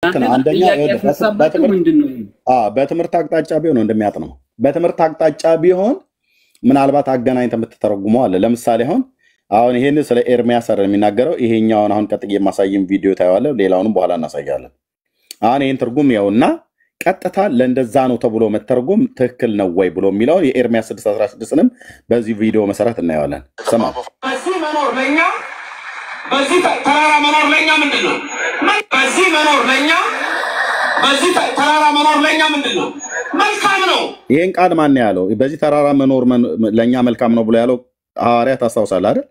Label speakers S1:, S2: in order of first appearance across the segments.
S1: ልክ ነው አንደኛ በትምህርት አቅጣጫ ቢሆን እንደሚያጥነው በትምህርት አቅጣጫ ቢሆን ምናልባት አገናኝተ የምትተረጉመው አለ ለምሳሌ አሁን ይሄን ስለ ኤርሚያስ አይደል የሚናገረው ይሄኛውን አሁን ቀጥዬ የማሳይም ቪዲዮ ታያዋለህ ሌላውንም በኋላ እናሳያለን አሁን ይሄን ትርጉም ያውና ቀጥታ ለእንደዛ ነው ተብሎ መተርጎም ትክክል ነው ወይ ብሎ የሚለው የኤርሚያስ 6:16ንም በዚህ ቪዲዮ መሰረት እናያለን ሰማ
S2: በዚህ መኖር ለኛ በዚህ ተራራ መኖር ለኛ ምንድነው በዚህ መኖር ለኛ በዚህ ተራራ መኖር ለኛ ምንድነው መልካም ነው
S1: ይሄን ቃል ማን ያለው በዚህ ተራራ መኖር ለኛ መልካም ነው ብሎ ያለው ሐዋርያ ታስታውሳለህ አይደል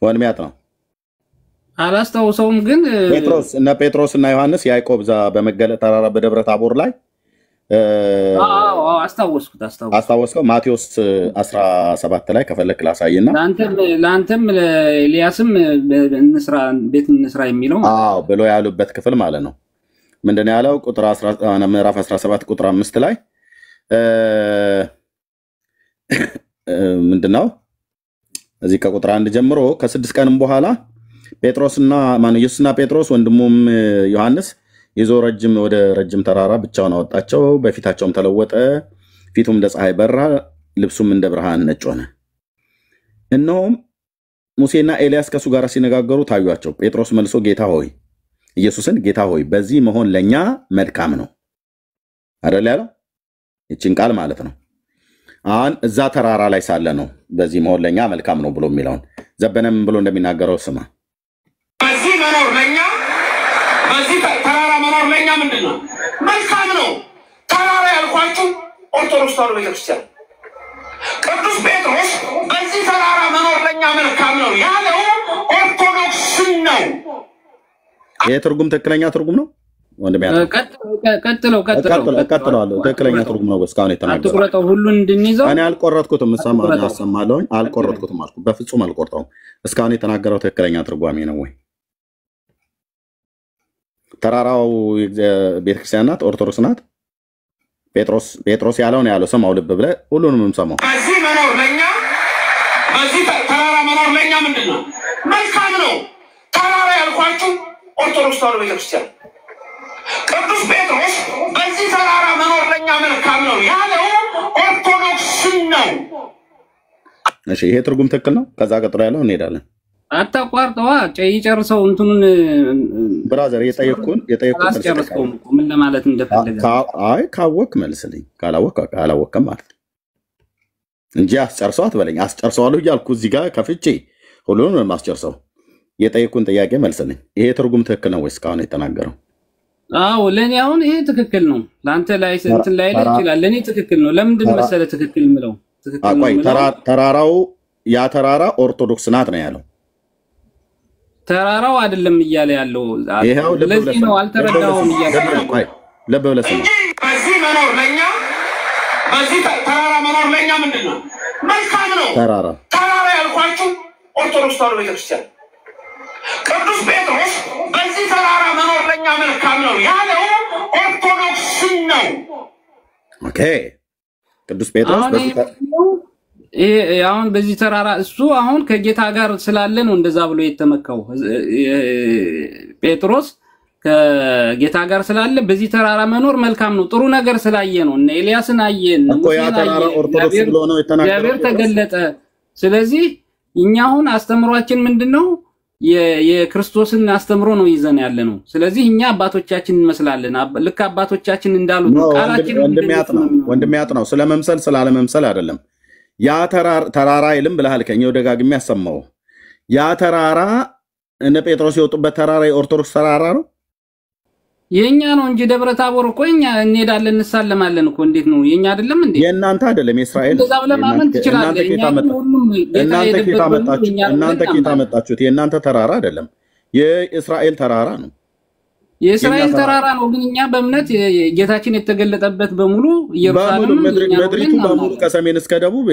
S1: ወንሚያት ነው
S3: አላስታውሰውም ግን
S1: ጴጥሮስ እና ዮሐንስ ያዕቆብ ዛ በመገለጥ ተራራ በደብረ ታቦር ላይ አስታወስከው ማቴዎስ 17 ላይ ከፈለክ ላሳይና
S3: ላንተም ለኤልያስም እንስራ ቤት እንስራ የሚለው
S1: ብሎ ያሉበት ክፍል ማለት ነው ምንድነው ያለው ቁጥር 10 ምዕራፍ 17 ቁጥር 5 ላይ ምንድነው እዚህ ከቁጥር 1 ጀምሮ ከ6 ቀንም በኋላ ጴጥሮስና ኢየሱስና ጴጥሮስ ወንድሙም ዮሐንስ ይዞ ወደ ረጅም ተራራ ብቻውን አወጣቸው በፊታቸውም ተለወጠ ፊቱም እንደ ፀሐይ በራ ልብሱም እንደ ብርሃን ነጭ ሆነ እነሆም ሙሴና ኤልያስ ከሱ ጋር ሲነጋገሩ ታዩአቸው ጴጥሮስ መልሶ ጌታ ሆይ ኢየሱስን ጌታ ሆይ በዚህ መሆን ለኛ መልካም ነው አይደል ያለው እቺን ቃል ማለት ነው አሁን እዛ ተራራ ላይ ሳለ ነው በዚህ መሆን ለኛ መልካም ነው ብሎ የሚለውን ዘበነም ብሎ እንደሚናገረው ስማ
S2: በዚህ መኖር ለኛ በዚህ ተራራ መኖር ለኛ ምንድነው መልካም ነው ተራራ ያልኳችሁ ኦርቶዶክስ ተዋሕዶ ቤተክርስቲያን ቅዱስ ጴጥሮስ በዚህ ተራራ መኖር ለኛ መልካም ነው ያለው ኦርቶዶክስ ነው
S1: ይሄ ትርጉም ትክክለኛ ትርጉም ነው ወንድም ያለው
S3: ቀጥለው
S1: ትክክለኛ ትርጉም ነው እስካሁን የተናገረው
S3: አትቆረጠው ሁሉን እንድንይዘው
S1: እኔ አልቆረጥኩትም አሰማለሁኝ አልቆረጥኩትም አልኩ በፍጹም አልቆርጠውም እስካሁን የተናገረው ትክክለኛ ትርጓሜ ነው ወይ ተራራው ቤተክርስቲያን ናት ኦርቶዶክስ ናት ጴጥሮስ ያለው ነው ያለው ሰማው ልብ ብለህ ሁሉንም ሰማው
S2: በዚህ መኖር ለኛ በዚህ ተራራ መኖር ለኛ ምንድነው መልካም ነው ተራራ ያልኳችሁ ኦርቶዶክስ ተዋሕዶ ቤተክርስቲያን ቅዱስ ጴጥሮስ በዚህ ተራራ መኖር ለኛ መልካም ነው ያለው ኦርቶዶክስ ነው
S1: እሺ ይሄ ትርጉም ትክክል ነው ከዛ ቀጥሎ ያለው እንሄዳለን
S3: አታቋርጠዋ ይጨርሰው እንትኑን
S1: ብራዘር የጠየቅኩን
S3: ምን ለማለት እንደፈለገ
S1: አይ ካወቅ መልስልኝ ካላወቅም ማለት እንጂ አስጨርሰው አትበለኝ አስጨርሰዋለሁ እያልኩ እዚህ ጋር ከፍቼ ሁሉንም ማስጨርሰው የጠየቅኩን ጥያቄ መልስልኝ ይሄ ትርጉም ትክክል ነው ወይስ ካሁን የተናገረው
S3: ለኔ አሁን ይሄ ትክክል ነው ላንተ ላይ እንትን ላይ ይችላል ለኔ ትክክል ነው ለምንድን መሰለ ትክክል ምለው
S1: ተራራው ያ ተራራ ኦርቶዶክስ ናት ነው ያለው
S3: ተራራው አይደለም እያለ ያለው ለዚህ ነው አልተረዳውም እያለ
S1: ለብ ብለህ ስማ
S2: በዚህ መኖር ለኛ በዚህ ተራራ መኖር ለኛ ምንድነው መልካም ነው ተራራ ያልኳችሁ ኦርቶዶክስ ተዋሕዶ ቤተክርስቲያን ቅዱስ ጴጥሮስ በዚህ ተራራ መኖር ለኛ መልካም ነው ያለው ኦርቶዶክስ ነው
S1: ኦኬ ቅዱስ ጴጥሮስ
S3: አሁን በዚህ ተራራ እሱ አሁን ከጌታ ጋር ስላለ ነው እንደዛ ብሎ የተመካው ጴጥሮስ ከጌታ ጋር ስላለ በዚህ ተራራ መኖር መልካም ነው ጥሩ ነገር ስላየ ነው እና ኤልያስን አየ
S1: እኮ ያ ተራራ ኦርቶዶክስ ብሎ ነው የተናገረው
S3: እግዚአብሔር ተገለጠ ስለዚህ እኛ አሁን አስተምሯችን ምንድነው የክርስቶስን አስተምሮ ነው ይዘን ያለ ነው ስለዚህ እኛ አባቶቻችን እንመስላለን ልክ አባቶቻችን እንዳሉት ቃላችን
S1: ወንድሚያት ነው ስለመምሰል ስላለመምሰል አይደለም ያ ተራራ ይልም ብለሃል ከኛው ደጋግሜ ያሰማው ያ ተራራ እነ ጴጥሮስ የወጡበት ተራራ የኦርቶዶክስ ተራራ ነው
S3: የኛ ነው እንጂ ደብረ ታቦር እኮ እኛ እንሄዳለን እንሳለማለን እኮ እንዴት ነው የኛ አይደለም እንዴ
S1: የእናንተ አይደለም የእስራኤል
S3: እንደዛ ብለማመን ትችላለህ
S1: እናንተ ኬታ መጣችሁት የእናንተ ተራራ አይደለም የእስራኤል ተራራ ነው
S3: የእስራኤል ተራራ ነው ግን እኛ በእምነት ጌታችን የተገለጠበት በሙሉ ኢየሩሳሌም
S1: ምድሪቱ በሙሉ ከሰሜን እስከ ደቡብ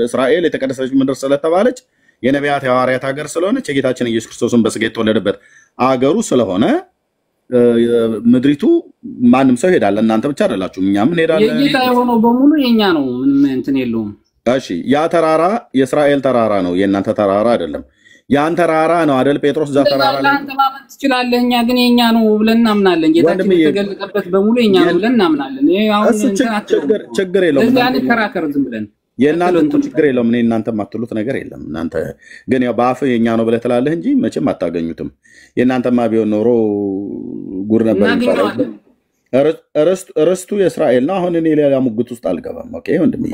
S1: እስራኤል የተቀደሰች ምድር ስለተባለች የነቢያት የሐዋርያት ሀገር ስለሆነች የጌታችን ኢየሱስ ክርስቶስን በስጋ የተወለደበት አገሩ ስለሆነ ምድሪቱ ማንም ሰው ሄዳለ እናንተ ብቻ አይደላችሁ እኛም እንሄዳለን
S3: የጌታ የሆነው በሙሉ የኛ ነው ምንም እንትን የለውም
S1: እሺ ያ ተራራ የእስራኤል ተራራ ነው የእናንተ ተራራ አይደለም ያን ተራራ ነው አይደል ጴጥሮስ ዛ ተራራ ላይ
S3: አንተ ማመን ትችላለህ እኛ ግን የኛ ነው ብለን እናምናለን ጌታችን የተገለጠበት በሙሉ የኛ ነው ብለን እናምናለን ይሄ አሁን
S1: ችግር የለውም
S3: ለዚህ አንተ ከራከር ዝም ብለን
S1: የእናንተ ችግር የለውም እኔ እናንተ ማትሉት ነገር የለም እናንተ ግን ያው በአፍ የኛ ነው ብለህ ትላለህ እንጂ መቼም አታገኙትም የእናንተማ ቢሆን ኖሮ ጉር ነበር ይባላል ርስቱ የእስራኤል ነው አሁን እኔ ሌላ ሙግት ውስጥ አልገባም ኦኬ ወንድሜ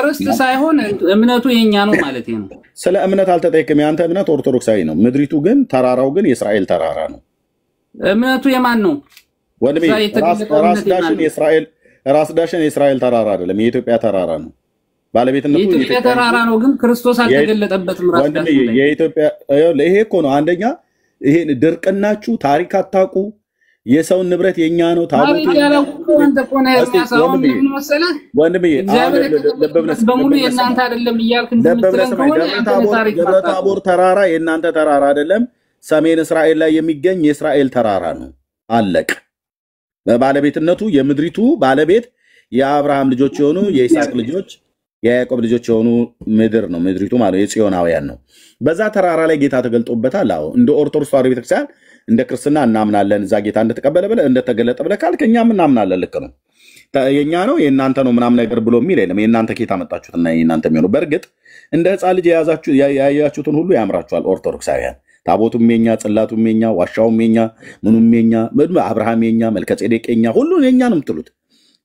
S3: ርስት ሳይሆን እምነቱ የኛ ነው ማለት ነው
S1: ስለ እምነት አልተጠየቅም ያንተ እምነት ኦርቶዶክሳዊ ነው ምድሪቱ ግን ተራራው ግን የእስራኤል ተራራ ነው
S3: እምነቱ የማን ነው
S1: ወንድሜ ራስ ዳሽን የእስራኤል ተራራ አይደለም የኢትዮጵያ ተራራ ነው ባለቤትነቱ
S3: የኢትዮጵያ ተራራ ነው ግን ክርስቶስ አልተገለጠበትም ራስ ዳሽን
S1: የኢትዮጵያ ይሄ እኮ ነው አንደኛ ይሄ ድርቅናችሁ ታሪክ አታውቁ የሰውን ንብረት የኛ ነው ታቦቱ ወንድሜ
S3: በሙሉ የእናንተ አይደለም እያልክ
S1: ደብረ ታቦር ተራራ የእናንተ ተራራ አይደለም ሰሜን እስራኤል ላይ የሚገኝ የእስራኤል ተራራ ነው አለቅ በባለቤትነቱ የምድሪቱ ባለቤት የአብርሃም ልጆች የሆኑ የይስሐቅ ልጆች የያዕቆብ ልጆች የሆኑ ምድር ነው ምድሪቱ ማለት የጽዮናውያን ነው በዛ ተራራ ላይ ጌታ ተገልጦበታል አዎ እንደ ኦርቶዶክስ ተዋሕዶ ቤተክርስቲያን እንደ ክርስትና እናምናለን እዛ ጌታ እንደተቀበለ ብለ እንደተገለጠ ብለ ካልከኛም እናምናለን ልክ ነው የኛ ነው የእናንተ ነው ምናምን ነገር ብሎ የሚል የለም የእናንተ ጌታ መጣችሁትና የእናንተ የሚሆነው በእርግጥ እንደ ሕፃን ልጅ ያያችሁትን ሁሉ ያምራችኋል ኦርቶዶክሳውያን ታቦቱም የኛ ጽላቱም የኛ ዋሻውም የኛ ምኑም የኛ አብርሃም የኛ መልከጼዴቅ የኛ ሁሉን የኛ ነው የምትሉት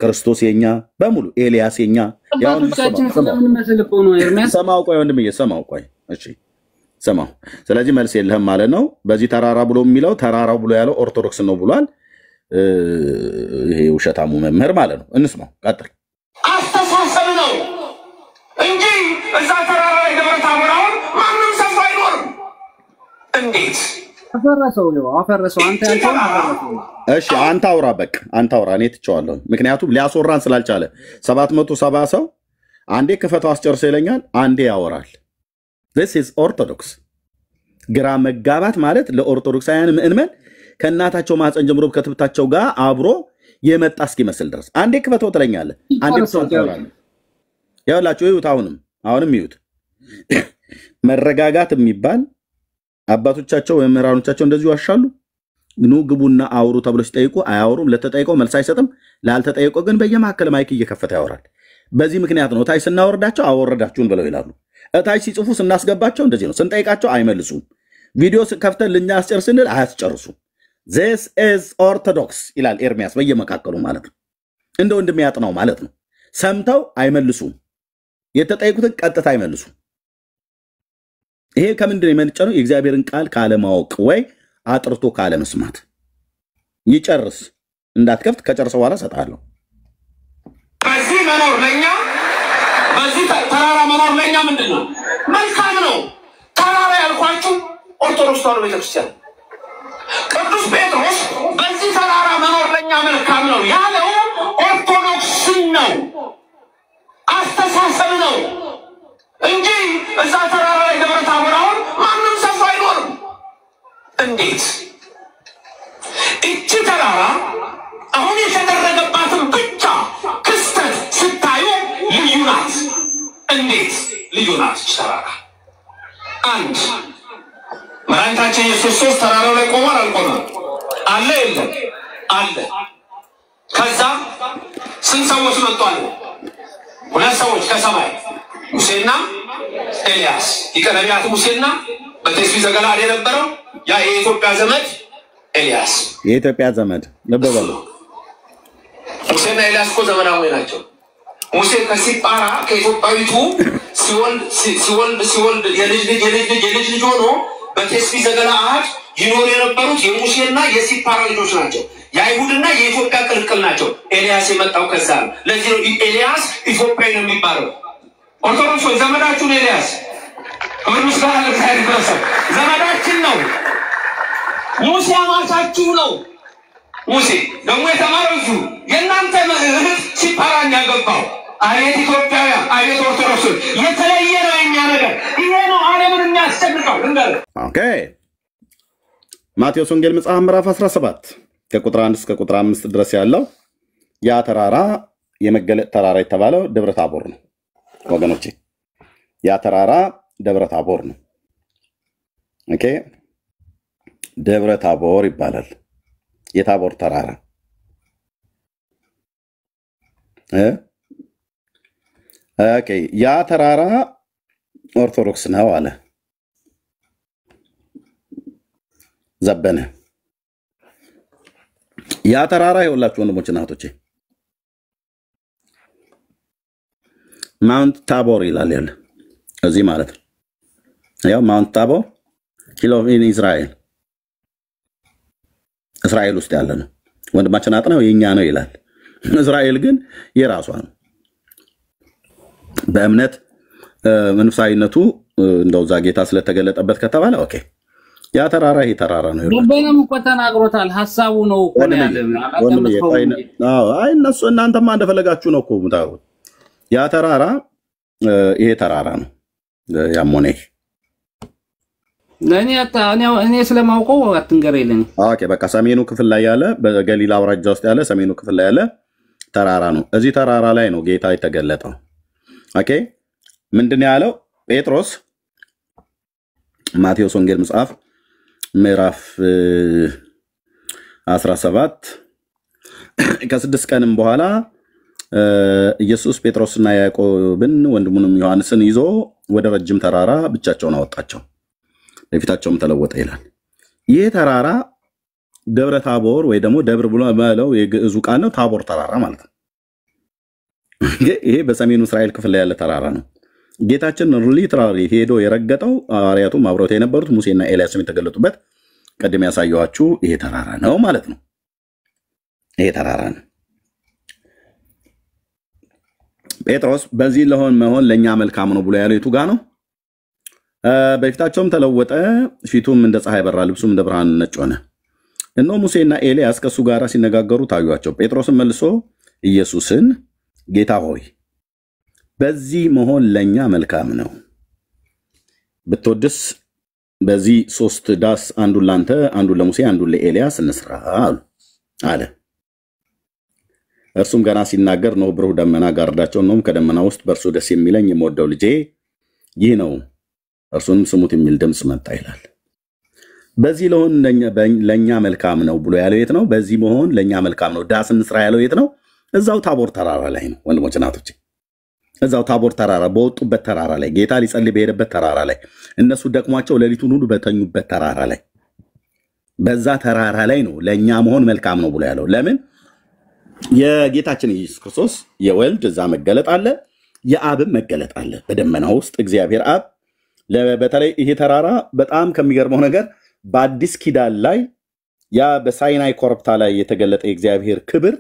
S1: ክርስቶስ የኛ በሙሉ ኤልያስ የኛ ያው ሰማው ቆይ ወንድምዬ ሰማው ቆይ እሺ ሰማው ስለዚህ መልስ የለህም ማለት ነው በዚህ ተራራ ብሎ የሚለው ተራራው ብሎ ያለው ኦርቶዶክስ ነው ብሏል ይሄ ውሸታሙ መምህር ማለት ነው እንስማው ቀጥል
S2: አስተሳሰብ ነው እንጂ እዛ ተራራ ላይ ደብረ ታቦር አሁን ማንም ሰው አይኖርም እንዴት
S3: አፈረሰው አንተ ያልከው አፈረሰው
S1: እሺ አንተ አውራ በቃ አንተ አውራ እኔ ትጨዋለሁ ምክንያቱም ሊያስወራን ስላልቻለ 770 ሰው አንዴ ከፈታው አስጨርሶ ይለኛል አንዴ ያወራል this is orthodox ግራ መጋባት ማለት ለኦርቶዶክሳውያን ምእመናን ከእናታቸው ማህፀን ጀምሮ ከትብታቸው ጋር አብሮ የመጣ እስኪመስል ድረስ አንዴ ከፈታው ትለኛለህ አንዴ ተሰውራለህ ያውላችሁ ይሁት አሁንም ይሁት መረጋጋት የሚባል አባቶቻቸው ወመራኖቻቸው እንደዚህ ያሻሉ ኑ ግቡና አውሩ ተብሎ ሲጠይቁ አያወሩም ለተጠይቀው መልስ አይሰጥም ላልተጠይቀው ግን በየማከለ ማይክ እየከፈተ ያወራል በዚህ ምክንያት ነው ታይስ እናወርዳቸው አወረዳችሁን ብለው ይላሉ እታች ሲጽፉ ስናስገባቸው እንደዚህ ነው ስንጠይቃቸው አይመልሱም ቪዲዮ ከፍተን ልናስጨርስንል አያስጨርሱም this is orthodox ይላል ኤርሚያስ በየመካከሉ ማለት ነው እንደው እንደሚያጥናው ማለት ነው ሰምተው አይመልሱም የተጠይቁትን ቀጥታ አይመልሱም ይሄ ከምንድነው የመነጨው የእግዚአብሔርን ቃል ካለ ማወቅ ወይ አጥርቶ ካለ መስማት ይጨርስ እንዳትከፍት ከጨርሰው በኋላ ሰጣለሁ
S2: በዚህ መኖር ለኛ በዚህ ተራራ መኖር ለኛ ምንድነው መልካም ነው ተራራ ያልኳችሁ ኦርቶዶክስ ተዋሕዶ ቤተክርስቲያን ቅዱስ ጴጥሮስ በዚህ ተራራ መኖር ለኛ መልካም ነው ያለው ኦርቶዶክስ ነው አስተሳሰብ ነው እንጂ እዛ ተራራ ላይ ደብረ ታቦር አሁን ማንም ሰው አይኖርም እንዴት እቺ ተራራ አሁን የተደረገባትን ብቻ ክስተት ስታዩ ልዩ ናት እንዴት ልዩ ናት ተራራ አንድ መድኃኒታችን ኢየሱስ ተራራው ላይ ቆሟል አልቆመም አለ የለም አለ ከዛ ስንት ሰዎች መጥቷል ሁለት ሰዎች ከሰማይ ሙሴና ኤልያስ ይቀርቢያት ሙሴና በተስቢ ዘገላድ የነበረው ያ የኢትዮጵያ ዘመድ ኤልያስ
S1: የኢትዮጵያ ዘመድ ለበበሉ
S2: ሙሴና ኤልያስ እኮ ዘመናዊ ናቸው ሙሴ ከሲጳራ ከኢትዮጵያዊቱ ሲወልድ የልጅ ሆኖ በተስቢ ዘገላድ ይኖር የነበሩት የሙሴና የሲጳራ ልጆች ናቸው የአይሁድና የኢትዮጵያ ቅልቅል ናቸው ኤልያስ የመጣው ከዛ ነው ለዚህ ነው ኤልያስ ኢትዮጵያዊ ነው የሚባለው ኦርቶዶክስ ዘመዳችሁን ኤልያስ ወንዱስ ጋር ለታሪክ ደረሰው ዘመዳችን ነው ሙሴ አማቻችሁ ነው ሙሴ ደግሞ የተማረው እሱ የእናንተ እህት ሲጳራን ያገባው አየት ኢትዮጵያውያን አየት ኦርቶዶክስ የተለየ ነው የኛ ነገር ይሄ ነው ዓለምን የሚያስጨንቀው እንዴ
S1: ኦኬ ማቴዎስ ወንጌል መጽሐፍ ምዕራፍ 17 ከቁጥር 1 እስከ ቁጥር 5 ድረስ ያለው ያ ተራራ የመገለጥ ተራራ የተባለው ደብረ ታቦር ነው ወገኖቼ ያ ተራራ ደብረ ታቦር ነው ኦኬ ደብረ ታቦር ይባላል። የታቦር ተራራ ኦኬ ያ ተራራ ኦርቶዶክስ ነው አለ ዘበነ። ያ ተራራ ይኸውላችሁ ወንድሞችና እህቶቼ ማውንት ታቦር ይላል ያለ እዚህ ማለት ነው። ያው ማውንት ታቦር ሂል ኦፍ ኢዝራኤል እስራኤል ውስጥ ያለ ነው። ወንድማችን አጥናው የኛ ነው ይላል። እስራኤል ግን የራሷ ነው። በእምነት መንፈሳዊነቱ እንደው ዛ ጌታ ስለተገለጠበት ከተባለ ኦኬ ያ ተራራ ይሄ ተራራ ነው ይላል።
S3: ረበናም እኮ ተናግሮታል። ሐሳቡ ነው እኮ ያለው።
S1: አይ እነሱ እናንተማ እንደፈለጋችሁ ነው እኮ የምታውቁት። ያ ተራራ ይሄ ተራራ ነው ያሞኔ
S3: እኔ ስለማውቀው አትንገረኝ።
S1: ኦኬ በቃ ሰሜኑ ክፍል ላይ ያለ በገሊላ አውራጃ ውስጥ ያለ ሰሜኑ ክፍል ላይ ያለ ተራራ ነው። እዚህ ተራራ ላይ ነው ጌታ የተገለጠው። ኦኬ ምንድነው ያለው ጴጥሮስ? ማቴዎስ ወንጌል መጽሐፍ ምዕራፍ 17 ከ6 ቀንም በኋላ ኢየሱስ ጴጥሮስና ያዕቆብን ወንድሙንም ዮሐንስን ይዞ ወደ ረጅም ተራራ ብቻቸውን አወጣቸው፣ በፊታቸውም ተለወጠ ይላል። ይህ ተራራ ደብረ ታቦር ወይ ደግሞ ደብር ብሎ ማለት የግዕዙ ቃል ነው። ታቦር ተራራ ማለት ነው። ይሄ በሰሜኑ እስራኤል ክፍል ላይ ያለ ተራራ ነው። ጌታችን ሊትራሊ ሄዶ የረገጠው ሐዋርያቱም አብረውት የነበሩት ሙሴና ኤልያስም የተገለጡበት ቀደም ያሳየኋችሁ ይሄ ተራራ ነው ማለት ነው። ይሄ ተራራ ነው። ጴጥሮስ በዚህ መሆን ለኛ መልካም ነው ብሎ ያለው የቱ ጋር ነው? በፊታቸውም ተለወጠ፣ ፊቱም እንደ ፀሐይ በራ፣ ልብሱም እንደ ብርሃን ነጭ ሆነ። እነሆ ሙሴና ኤልያስ ከሱ ጋር ሲነጋገሩ ታዩአቸው። ጴጥሮስም መልሶ ኢየሱስን ጌታ ሆይ በዚህ መሆን ለኛ መልካም ነው፣ ብትወድስ በዚህ 3 ዳስ አንዱን ላንተ፣ አንዱን ለሙሴ፣ አንዱን ለኤልያስ እንስራ አለ። እርሱም ገና ሲናገር ነው ብሩህ ደመና ጋርዳቸው፣ ነው ከደመና ውስጥ በእርሱ ደስ የሚለኝ የምወደው ልጄ ይህ ነው እርሱንም ስሙት የሚል ድምፅ መጣ ይላል። በዚህ ለሆን ለኛ መልካም ነው ብሎ ያለው የት ነው? በዚህ መሆን ለኛ መልካም ነው ዳስ እንስራ ያለው የት ነው? እዛው ታቦር ተራራ ላይ ነው ወንድሞች እናቶች። እዛው ታቦር ተራራ በወጡበት ተራራ ላይ ጌታ ሊጸልይ በሄደበት ተራራ ላይ እነሱ ደክሟቸው ሌሊቱን ሁሉ በተኙበት ተራራ ላይ በዛ ተራራ ላይ ነው ለኛ መሆን መልካም ነው ብሎ ያለው። ለምን? የጌታችን ኢየሱስ ክርስቶስ የወልድ እዛ መገለጥ አለ፣ የአብም መገለጥ አለ በደመና ውስጥ እግዚአብሔር አብ። በተለይ ይሄ ተራራ በጣም ከሚገርመው ነገር በአዲስ ኪዳን ላይ ያ በሳይናይ ኮረብታ ላይ የተገለጠ የእግዚአብሔር ክብር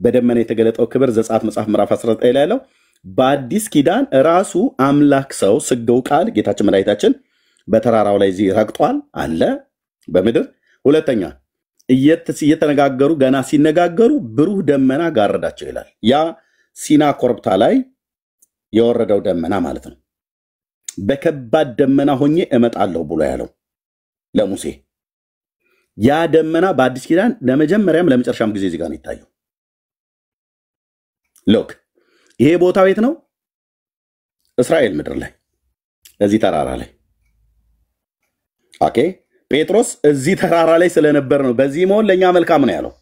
S1: በደመና የተገለጠው ክብር ዘጸአት መጽሐፍ ምዕራፍ 19 ላይ ያለው በአዲስ ኪዳን ራሱ አምላክ ሰው ስጋው ቃል ጌታችን መድኃኒታችን በተራራው ላይ እዚህ ረግጧል አለ በምድር። ሁለተኛ እየተነጋገሩ ገና ሲነጋገሩ ብሩህ ደመና ጋረዳቸው ይላል። ያ ሲና ኮረብታ ላይ የወረደው ደመና ማለት ነው። በከባድ ደመና ሆኜ እመጣለሁ ብሎ ያለው ለሙሴ ያ ደመና በአዲስ ኪዳን ለመጀመሪያም ለመጨረሻም ጊዜ እዚህ ጋር ነው ይታየው። ሎክ ይሄ ቦታ ቤት ነው እስራኤል ምድር ላይ እዚህ ተራራ ላይ ኦኬ። ጴጥሮስ እዚህ ተራራ ላይ ስለነበር ነው በዚህ መሆን ለኛ መልካም ነው ያለው።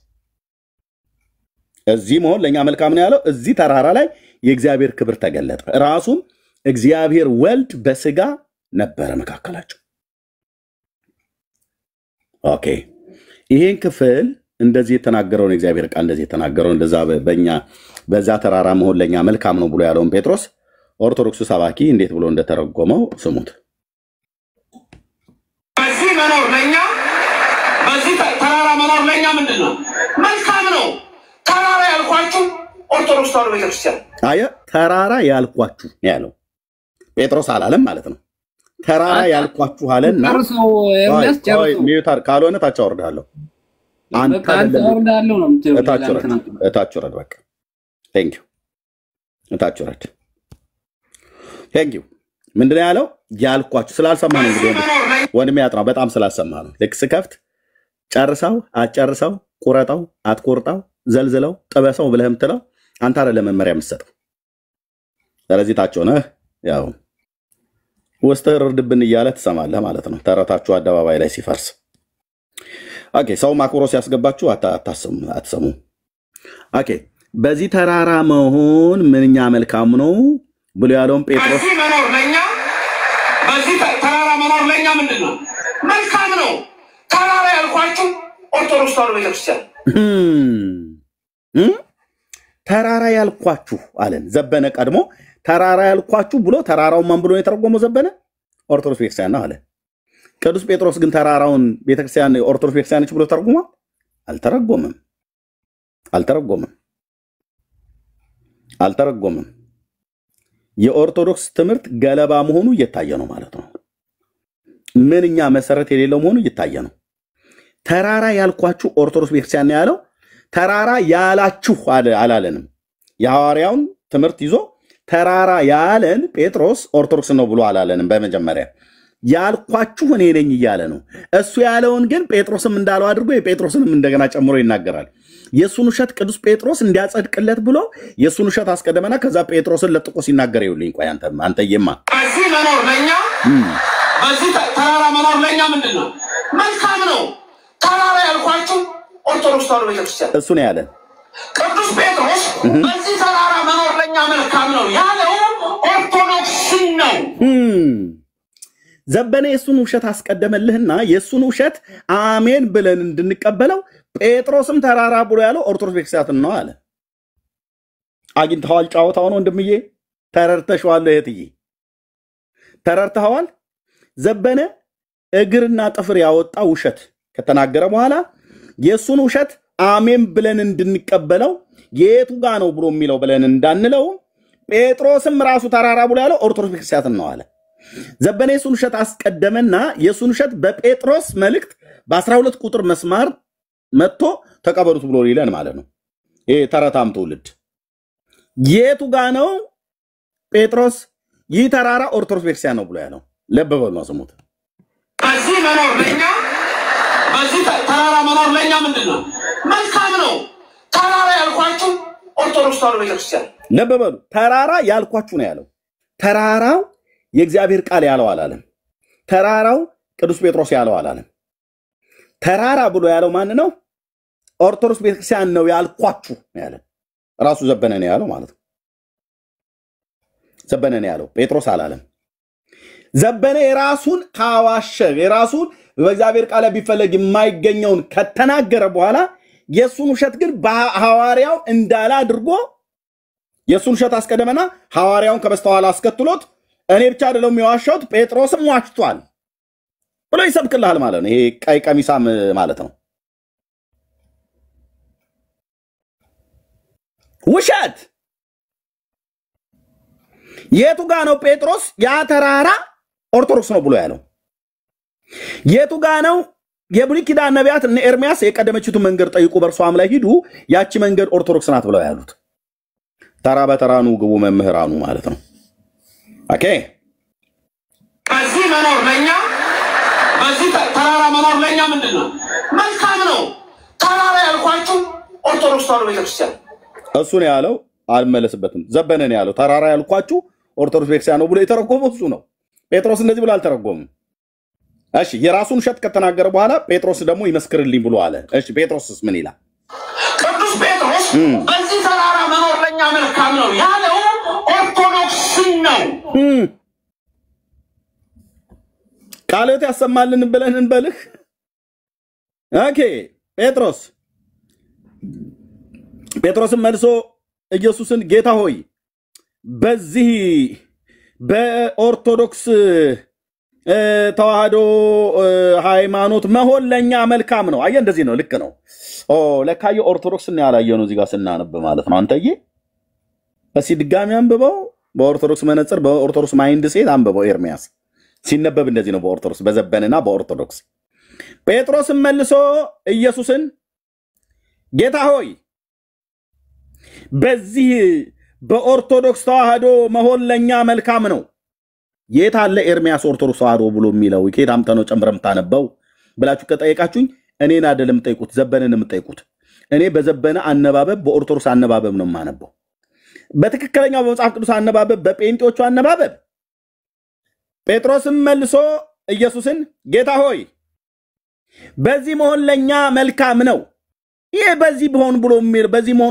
S1: እዚህ መሆን ለኛ መልካም ነው ያለው። እዚህ ተራራ ላይ የእግዚአብሔር ክብር ተገለጠ። ራሱም እግዚአብሔር ወልድ በስጋ ነበረ መካከላቸው። ኦኬ ይሄን ክፍል እንደዚህ የተናገረው ነው እግዚአብሔር ቃል እንደዚህ የተናገረው እንደዛ በዛ ተራራ መሆን ለኛ መልካም ነው ብሎ ያለውን ጴጥሮስ ኦርቶዶክሱ ሰባኪ እንዴት ብሎ እንደተረጎመው ስሙት።
S2: በዚህ መኖር ለኛ በዚህ ተራራ መኖር ለኛ ምንድነው? መልካም ነው። ተራራ ያልኳችሁ ኦርቶዶክስ ተዋሕዶ ቤተክርስቲያን
S1: አየ ተራራ ያልኳችሁ ያለው ጴጥሮስ አላለም ማለት ነው። ተራራ ያልኳችሁ አለና ሚዩታር ካልሆነ ታች አወርዳለሁ አንተ
S3: አወርዳለሁ ነው
S1: እታች ወረድ በቃ ቴንክ ዩ እታች ወረድ ቴንክ ዩ። ምንድነው ያለው? ያልኳችሁ ስላልሰማ ነው እንግዲህ ወንድሜ ያጥራው በጣም ስላልሰማ ነው። ልክ ስከፍት ጨርሰው አጨርሰው ቁረጣው አትቆርጣው ዘልዝለው ጥበሰው ብለህ የምትለው አንተ አይደለም መመሪያ የምትሰጠው። ስለዚህ ታች ሆነህ ያው ወስተር ርድብን እያለ ትሰማለህ ማለት ነው ተረታችሁ አደባባይ ላይ ሲፈርስ ኦኬ ሰው ማክሮ ሲያስገባችሁ አትሰሙ ኦኬ በዚህ ተራራ መሆን ምንኛ መልካም ነው ብሎ ያለውን ጴጥሮስ
S2: በዚህ መኖር ለኛ በዚህ ተራራ መኖር ለኛ ምንድነው መልካም ነው ተራራ ያልኳችሁ ኦርቶዶክስ ተዋሕዶ ቤተክርስቲያን
S1: ተራራ ያልኳችሁ አለን ዘበነ ቀድሞ ተራራ ያልኳችሁ ብሎ ተራራው ማን ብሎ የተረጎመው ዘበነ ኦርቶዶክስ ቤተክርስቲያን ነው አለ ቅዱስ ጴጥሮስ ግን ተራራውን ቤተክርስቲያን ኦርቶዶክስ ቤተክርስቲያኖች ብሎ ተረጎመ አልተረጎመም የኦርቶዶክስ ትምህርት ገለባ መሆኑ እየታየ ነው ማለት ነው ምንኛ መሰረት የሌለው መሆኑ እየታየ ነው ተራራ ያልኳችሁ ኦርቶዶክስ ቤተክርስቲያን ነው ያለው ተራራ ያላችሁ አላለንም የሐዋርያውን ትምህርት ይዞ ተራራ ያለን ጴጥሮስ ኦርቶዶክስ ነው ብሎ አላለንም በመጀመሪያ ያልኳችሁ እኔ ነኝ እያለ ነው እሱ ያለውን ግን ጴጥሮስም እንዳለው አድርጎ የጴጥሮስንም እንደገና ጨምሮ ይናገራል የሱን ውሸት ቅዱስ ጴጥሮስ እንዲያጸድቅለት ብሎ የሱን ውሸት አስቀደመና ከዛ ጴጥሮስን ለጥቆ ሲናገር ይውልኝ ቆይ አንተየማ
S2: በዚህ መኖር ለኛ በዚህ ተራራ መኖር ለኛ ምንድነው መልካም ነው ተራራ ያልኳችሁ ኦርቶዶክስ ተዋሕዶ ቤተክርስቲያን
S1: እሱ ነው ያለን
S2: ቅዱስ ጴጥሮስ በዚህ ተራራ መኖር ለኛ መልካም ነው ያለው ኦርቶዶክስ ነው
S1: ዘበነ የሱን ውሸት አስቀደመልህና የሱን ውሸት አሜን ብለን እንድንቀበለው ጴጥሮስም ተራራ ብሎ ያለው ኦርቶዶክስ ቤተክርስቲያን ነው አለ አግኝተዋል ጫወታው ነው እንደምዬ ተረርተሽዋል እህትዬ ተረርተዋል ዘበነ እግርና ጥፍር ያወጣ ውሸት ከተናገረ በኋላ የሱን ውሸት አሜን ብለን እንድንቀበለው የቱ ጋር ነው ብሎ የሚለው ብለን እንዳንለው ጴጥሮስም ራሱ ተራራ ብሎ ያለው ኦርቶዶክስ ቤተክርስቲያን ነው አለ ዘበነ የሱን ውሸት አስቀደመና የሱን ውሸት በጴጥሮስ መልእክት በ12 ቁጥር መስማር መጥቶ ተቀበሉት ብሎ ይላል ማለት ነው ይሄ ተረታም ትውልድ የቱ ጋር ነው ጴጥሮስ ይህ ተራራ ኦርቶዶክስ ቤተክርስቲያን ነው ብሎ ያለው ለበበሉ ነው ስሙት
S2: በዚህ መኖር ለኛ በዚህ ተራራ መኖር ለኛ ምንድነው መልካም ነው ተራራ ያልኳችሁ ኦርቶዶክስ ተዋሕዶ ቤተክርስቲያን
S1: ለበበሉ ተራራ ያልኳችሁ ነው ያለው ተራራው የእግዚአብሔር ቃል ያለው አላለም ተራራው ቅዱስ ጴጥሮስ ያለው አላለም ተራራ ብሎ ያለው ማን ነው ኦርቶዶክስ ቤተክርስቲያን ነው ያልኳችሁ ያለ ራሱ ዘበነ ነው ያለው ማለት ነው ዘበነ ነው ያለው ጴጥሮስ አላለም ዘበነ የራሱን ካዋሸ የራሱን በእግዚአብሔር ቃል ቢፈለግ የማይገኘውን ከተናገረ በኋላ የሱን ውሸት ግን በሐዋርያው እንዳላ አድርጎ የሱን ውሸት አስቀደመና ሐዋርያውን ከበስተኋላ አስከትሎት እኔ ብቻ አይደለም የዋሸሁት ጴጥሮስም ዋሽቷል ብሎ ይሰብክልሃል ማለት ነው ይሄ ቀይ ቀሚሳም ማለት ነው ውሸት የቱ ጋር ነው ጴጥሮስ ያ ተራራ ኦርቶዶክስ ነው ብሎ ያለው የቱ ጋር ነው የብሉይ ኪዳን ነቢያት እነ ኤርሚያስ የቀደመችቱ መንገድ ጠይቁ በርሷም ላይ ሂዱ ያቺ መንገድ ኦርቶዶክስ ናት ብለው ያሉት ተራ በተራኑ ግቡ መምህራኑ ማለት ነው ኦኬ
S2: በዚህ መኖር ለኛ በዚህ ተራራ መኖር ለኛ ምንድነው መልካም ነው ተራራ ያልኳችሁ ኦርቶዶክስ ተዋሕዶ ቤተክርስቲያን
S1: እሱ ነው ያለው አልመለስበትም ዘበነ ነው ያለው ተራራ ያልኳችሁ ኦርቶዶክስ ቤተክርስቲያን ነው ብሎ የተረጎመው እሱ ነው ጴጥሮስ እንደዚህ ብሎ አልተረጎመም እሺ የራሱን ውሸት ከተናገረ በኋላ ጴጥሮስ ደግሞ ይመስክርልኝ ብሎ አለ እሺ ጴጥሮስስ ምን ይላል
S2: ቅዱስ ጴጥሮስ በዚህ ተራራ መኖር ለኛ መልካም ነው ያለው ኦርቶዶክስ ነው ቃልዎት ያሰማልን ብለን እንበልህ ኦኬ ጴጥሮስም መልሶ ኢየሱስን ጌታ ሆይ በዚህ በኦርቶዶክስ ተዋህዶ ሃይማኖት መሆን ለኛ መልካም ነው አየ እንደዚህ ነው ልክ ነው ለካየ ኦርቶዶክስ እና ያላየው ነው እዚህ ጋር ስናነብ ማለት ነው አንተዬ በሲ ድጋሚ አንብበው በኦርቶዶክስ መነጽር በኦርቶዶክስ ማይንድ ሴት አንብበው ኤርሚያስ ሲነበብ እንደዚህ ነው በኦርቶዶክስ በዘበነና በኦርቶዶክስ ጴጥሮስም መልሶ ኢየሱስን ጌታ ሆይ በዚህ በኦርቶዶክስ ተዋህዶ መሆን ለኛ መልካም ነው የት አለ ኤርሚያስ ኦርቶዶክስ ተዋህዶ ብሎ የሚለው ከየት አምጥተው ነው ጨምረም ታነበው ብላችሁ ከጠየቃችሁኝ እኔን አይደለም ጠይቁት ዘበነንም ጠይቁት እኔ በዘበነ አነባበብ በኦርቶዶክስ አነባበብ ነው ማነበው በትክክለኛው በመጽሐፍ ቅዱስ አነባበብ በጴንጤዎቹ አነባበብ
S1: ጴጥሮስም መልሶ ኢየሱስን ጌታ ሆይ በዚህ መሆን ለኛ መልካም ነው ይሄ በዚህ መሆን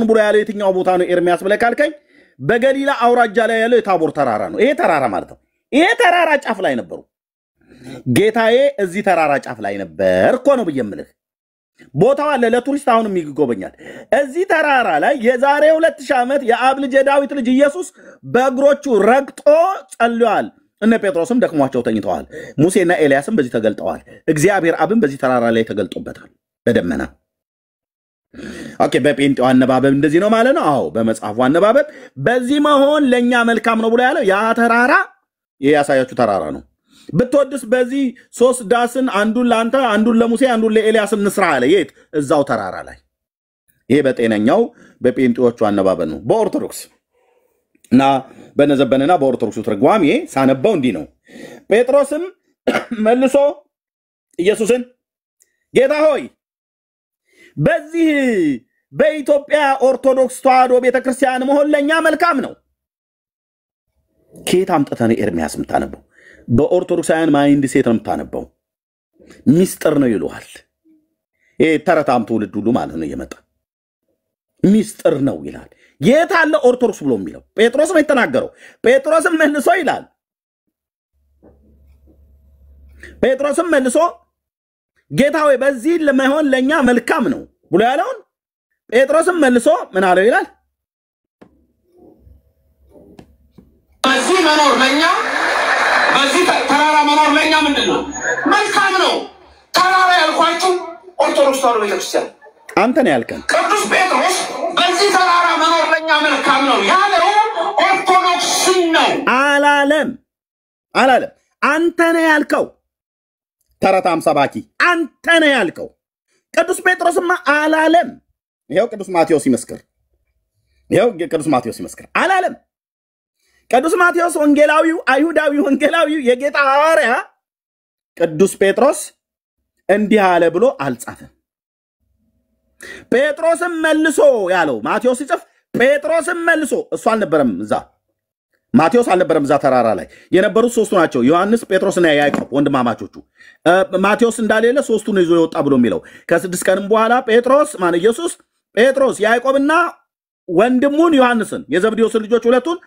S1: ብሎ ያለው የትኛው ቦታ ነው ኤርሚያስ ብለህ ካልከኝ በገሊላ አውራጃ ላይ ያለው የታቦር ተራራ ነው ይሄ ተራራ ማለት ነው ይሄ ተራራ ጫፍ ላይ ነበሩ ጌታዬ እዚህ ተራራ ጫፍ ላይ ነበር እኮ ነው ብየምልህ ቦታው አለ ለቱሪስት አሁንም ይጎበኛል እዚህ ተራራ ላይ የዛሬ 2000 ዓመት የአብ ልጅ ዳዊት ልጅ ኢየሱስ በእግሮቹ ረግጦ ጸልዮአል እነ ጴጥሮስም ደክሟቸው ተኝተዋል ሙሴና ኤልያስም በዚህ ተገልጠዋል እግዚአብሔር አብን በዚህ ተራራ ላይ ተገልጦበታል በደመና ኦኬ በጴንጤው አነባበብ እንደዚህ ነው ማለት ነው አዎ በመጽሐፉ አነባበብ በዚህ መሆን ለኛ መልካም ነው ብሎ ያለው ያ ተራራ ያሳያችሁ ተራራ ነው ብትወድስ በዚህ 3 ዳስን አንዱን ላንተ አንዱን ለሙሴ አንዱን ለኤልያስ እንስራ አለ የት እዛው ተራራ ላይ ይሄ በጤነኛው በጴንጤዎቹ አነባበብ ነው በኦርቶዶክስ እና በነዘበነና በኦርቶዶክሱ ትርጓሜ ሳነበው እንዲህ ነው ጴጥሮስም መልሶ ኢየሱስን ጌታ ሆይ በዚህ በኢትዮጵያ ኦርቶዶክስ ተዋሕዶ ቤተክርስቲያን መሆን ለኛ መልካም ነው ከየት አምጥተህ ነው ኤርሚያስ የምታነበው በኦርቶዶክሳውያን ማይንድ ሴት ነው የምታነበው ሚስጥር ነው ይሉሃል ይሄ ተረታም ትውልድ ሁሉ ማለት ነው እየመጣ ሚስጥር ነው ይላል የት አለ ኦርቶዶክስ ብሎ የሚለው ጴጥሮስ ነው የተናገረው ጴጥሮስም መልሶ ይላል ጴጥሮስም መልሶ ጌታ ሆይ በዚህ ለመሆን ለኛ መልካም ነው ብሎ ያለውን ጴጥሮስም መልሶ ምን አለው ይላል
S2: በዚህ መኖር ለኛ በዚህ ተራራ መኖር ለኛ ምንድነው መልካም ነው ተራራ ያልኳችሁ ኦርቶዶክስ ተዋሕዶ ቤተክርስቲያን
S1: አንተ ነው ያልከን
S2: ቅዱስ ጴጥሮስ በዚህ ተራራ መኖር ለኛ መልካም ነው ያለው ኦርቶዶክስ ነው
S1: አላለም አንተ ነው ያልከው ተረታም ሰባኪ አንተ ነው ያልከው ቅዱስ ጴጥሮስማ አላለም ይሄው ቅዱስ ማቴዎስ ይመስክር አላለም ቅዱስ ማቴዎስ ወንጌላዊው አይሁዳዊ ወንጌላዊው የጌታ ሐዋርያ ቅዱስ ጴጥሮስ እንዲህ አለ ብሎ አልጻፈም ጴጥሮስም መልሶ ያለው ማቴዎስ ሲጽፍ ጴጥሮስም መልሶ እሱ አልነበረም እዛ ማቴዎስ አልነበረም እዛ ተራራ ላይ የነበሩት ሶስቱ ናቸው ዮሐንስ ጴጥሮስና ያዕቆብ ወንድማማቾቹ ማቴዎስ እንዳለለ ሶስቱን ይዞ ይወጣ ብሎ የሚለው ከ6 ቀንም በኋላ ኢየሱስ ጴጥሮስ ያዕቆብና ወንድሙን ዮሐንስን የዘብዴዎስ ልጆች ሁለቱን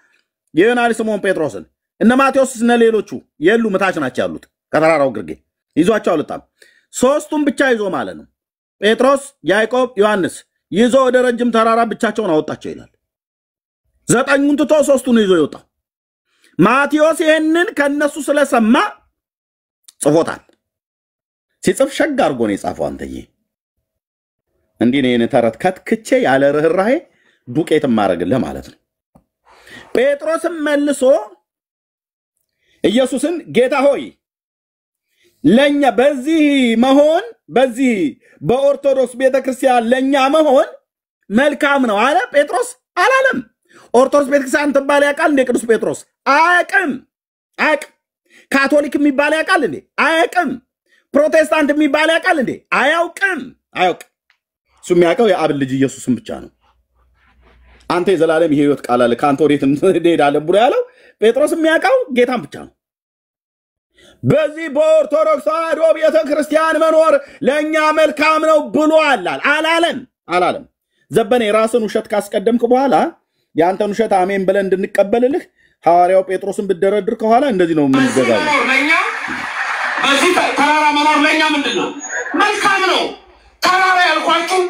S1: የዮናስ ስምዖን ጴጥሮስን እነ ማቴዎስ እነ ሌሎቹ የሉ መታች ናቸው ያሉት ከተራራው ግርጌ ይዟቸው አልወጣም ሶስቱን ብቻ ይዞ ማለት ነው ጴጥሮስ ያዕቆብ ዮሐንስ ይዞ ወደ ረጅም ተራራ ብቻቸውን አወጣቸው ይላል ዘጠኙን ትቶ ሶስቱን ይዞ ይወጣ ማቴዎስ ይሄንን ከነሱ ስለሰማ ጽፎታል ሲጽፍ ሸግ አድርጎ ነው የጻፈው አንተዬ እንዲህ ነው የነተረት ከትክቼ ያለ ርህራሄ ዱቄት ማረግልህ ማለት ነው ጴጥሮስም መልሶ ኢየሱስን ጌታ ሆይ ለኛ በዚህ በኦርቶዶክስ ቤተክርስቲያን ለኛ መሆን መልካም ነው አለ ጴጥሮስ አላለም ኦርቶዶክስ ቤተክርስቲያን ተባለ ያቃል እንደ ቅዱስ ጴጥሮስ አያቅም ካቶሊክ የሚባል ያቃል እንዴ አያቅም ፕሮቴስታንት የሚባል ያቃል እንዴ አያውቅም እሱ የሚያውቀው የአብ ልጅ ኢየሱስን ብቻ ነው አንተ የዘላለም የሕይወት ቃል አለ ካንተ ወዴት እንሄዳለን ብሎ ያለው ጴጥሮስ የሚያውቀው ጌታን ብቻ ነው በዚህ በኦርቶዶክስ ተዋሕዶ ቤተክርስቲያን መኖር ለኛ መልካም ነው ብሏል አላለም ዘበኔ ራስን ውሸት ካስቀደምክ በኋላ ያንተን ውሸት አሜን ብለን እንድንቀበልልህ ሐዋርያው ጴጥሮስን ብደረድር ከኋላ እንደዚህ ነው የምንዘጋው
S2: በዚህ ተራራ መኖር ለኛ ምንድነው መልካም ነው ተራራ ያልኳችሁ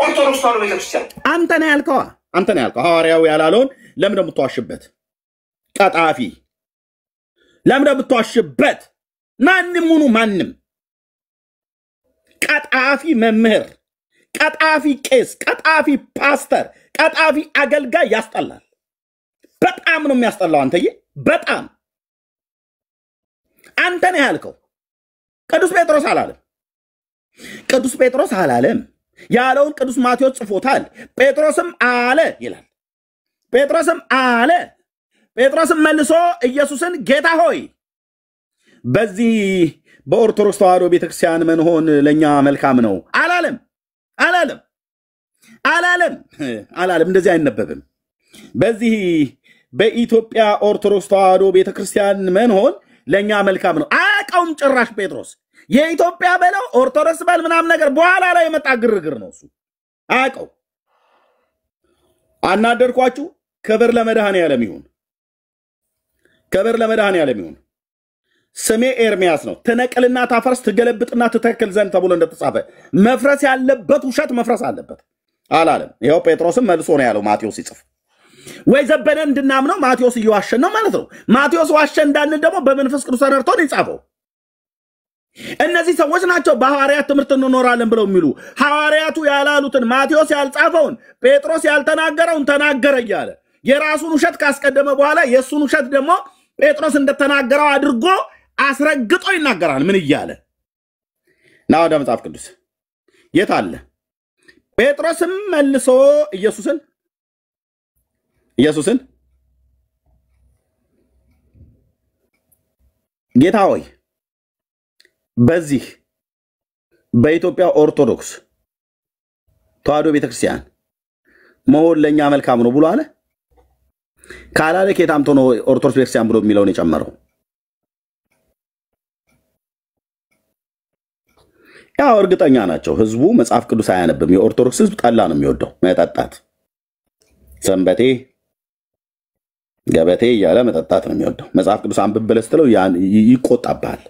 S2: ኦርቶዶክስ ተዋሕዶ ቤተክርስቲያን
S1: አንተ ነው ያልከው ሐዋርያው ያላለውን ለምን እንደምትዋሽበት ቀጣፊ ለምን እንደምትዋሽበት ማንም ቀጣፊ መምህር ቀጣፊ ቄስ ቀጣፊ ፓስተር ቀጣፊ አገልጋይ ያስጠላል በጣም ነው የሚያስጠላው አንተዬ በጣም አንተ ነው ያልከው ቅዱስ ጴጥሮስ አላለም ያለውን ቅዱስ ማቴዎስ ጽፎታል ጴጥሮስም አለ ይላል ጴጥሮስም መልሶ ኢየሱስን ጌታ ሆይ በዚህ በኦርቶዶክስ ተዋሕዶ ቤተክርስቲያን መሆን ለኛ መልካም ነው አላለም እንደዚህ አይነበብም በዚህ በኢትዮጵያ ኦርቶዶክስ ተዋሕዶ ቤተክርስቲያን መሆን ለኛ መልካም ነው አያውቀውም ጭራሽ ጴጥሮስ የኢትዮጵያ በለው ኦርቶዶክስ በል ምናምን ነገር በኋላ ላይ የመጣ ግርግር ነው እሱ አያውቀው አናደርኳችሁ ክብር ለመድኃኔዓለም ይሁን ክብር ለመድኃኔዓለም ይሁን ስሜ ኤርሚያስ ነው ተነቀልና ታፈርስ ትገለብጥና ትተክል ዘንድ ተብሎ እንደተጻፈ መፍረስ ያለበት ውሸት መፍረስ አለበት አላለም ይሄው ጴጥሮስም መልሶ ነው ያለው ማቴዎስ ይጽፍ ወይ ዘበነ እንድናምነው ማቴዎስ እየዋሸን ነው ማለት ነው ማቴዎስ ዋሸ እንዳልን ደግሞ በመንፈስ ቅዱስ ተነርቶ ነው ይጻፈው እነዚህ ሰዎች ናቸው በሐዋርያት ትምህርት እንኖራለን ብለው የሚሉ ሐዋርያቱ ያላሉትን ማቴዎስ ያልጻፈውን ጴጥሮስ ያልተናገረውን ተናገረ ይያለ የራሱን ውሸት ካስቀደመ በኋላ የሱን ውሸት ደግሞ ጴጥሮስ እንደተናገረው አድርጎ አስረግጦ ይናገራል ምን ይያለ ነው ወደ መጽሐፍ ቅዱስ የት አለ ጴጥሮስም መልሶ ኢየሱስን ጌታ ሆይ በዚህ በኢትዮጵያ ኦርቶዶክስ ተዋሕዶ ቤተክርስቲያን መሆን ለኛ መልካም ነው ብሎ አለ ካላለ ከታምቶ ነው ኦርቶዶክስ ቤተክርስቲያን ብሎ የሚለውን የጨመረው ያው እርግጠኛ ናቸው ህዝቡ መጽሐፍ ቅዱስ አያነብም የኦርቶዶክስ ህዝብ ጠላ ነው የሚወደው መጠጣት ሰንበቴ ገበቴ ያለ መጠጣት ነው የሚወደው መጽሐፍ ቅዱስ አንብብ ብለስተለው ይቆጣባል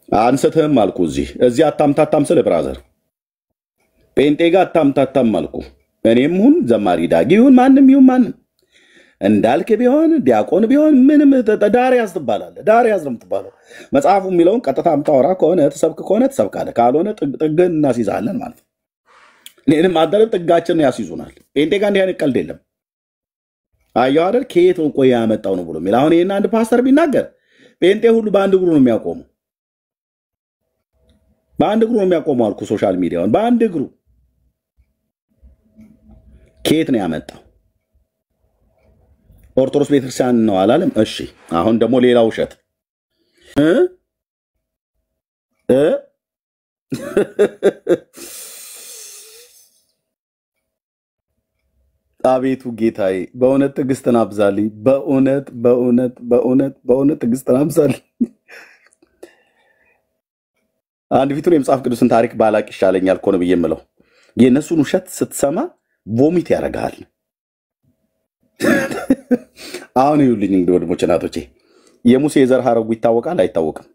S1: አንሰተም አልኩ እዚህ አታምታታም ስለ ብራዘር ጴንጤጋ አታምታታም አልኩ እኔም ሁን ዘማሪ ዳጊውን ማንም እንዳልክ ቢሆን ዲያቆን ቢሆን ምንም ዳርያስ ትባላለህ ዳርያስ ነው የምትባለው መጽሐፉ የሚለውን ቀጥታ አምጣወራ ከሆነ ተሰብክ ከሆነ ተሰብካለህ ካልሆነ ጥግን እናስይዛለን ማለት ለእኔም አደረብ ጥጋችን ያስይዙናል ጴንጤጋ እንዲህ አይነት ቀልድ የለም አያው አይደል ከየት ነው ቆይ ያመጣው ነው ብሎ የሚል አሁን ይሄን አንድ ፓስተር ቢናገር ጴንጤ ሁሉ በአንድ እግሩ ነው የሚያቆመው አልኩ ሶሻል ሚዲያውን በአንድ እግሩ ከየት ነው ያመጣው ኦርቶዶክስ ቤተክርስቲያን ነው አላለም እሺ አሁን ደግሞ ሌላ ውሸት አቤቱ ጌታዬ በእውነት ትዕግስትን አብዛልኝ በእውነት ትዕግስትን አብዛልኝ አንድ ቪዲዮ የመጽሐፍ ቅዱስን ታሪክ ባላቅ ይሻለኛል ኮነ በየምለው የነሱን ውሸት ስትሰማ ቮሚት ያረጋል አሁን ይውልኝ እንግዲህ ወድሞች እናቶቼ የሙሴ ዘር ሐረጉ ይታወቃል አይታወቅም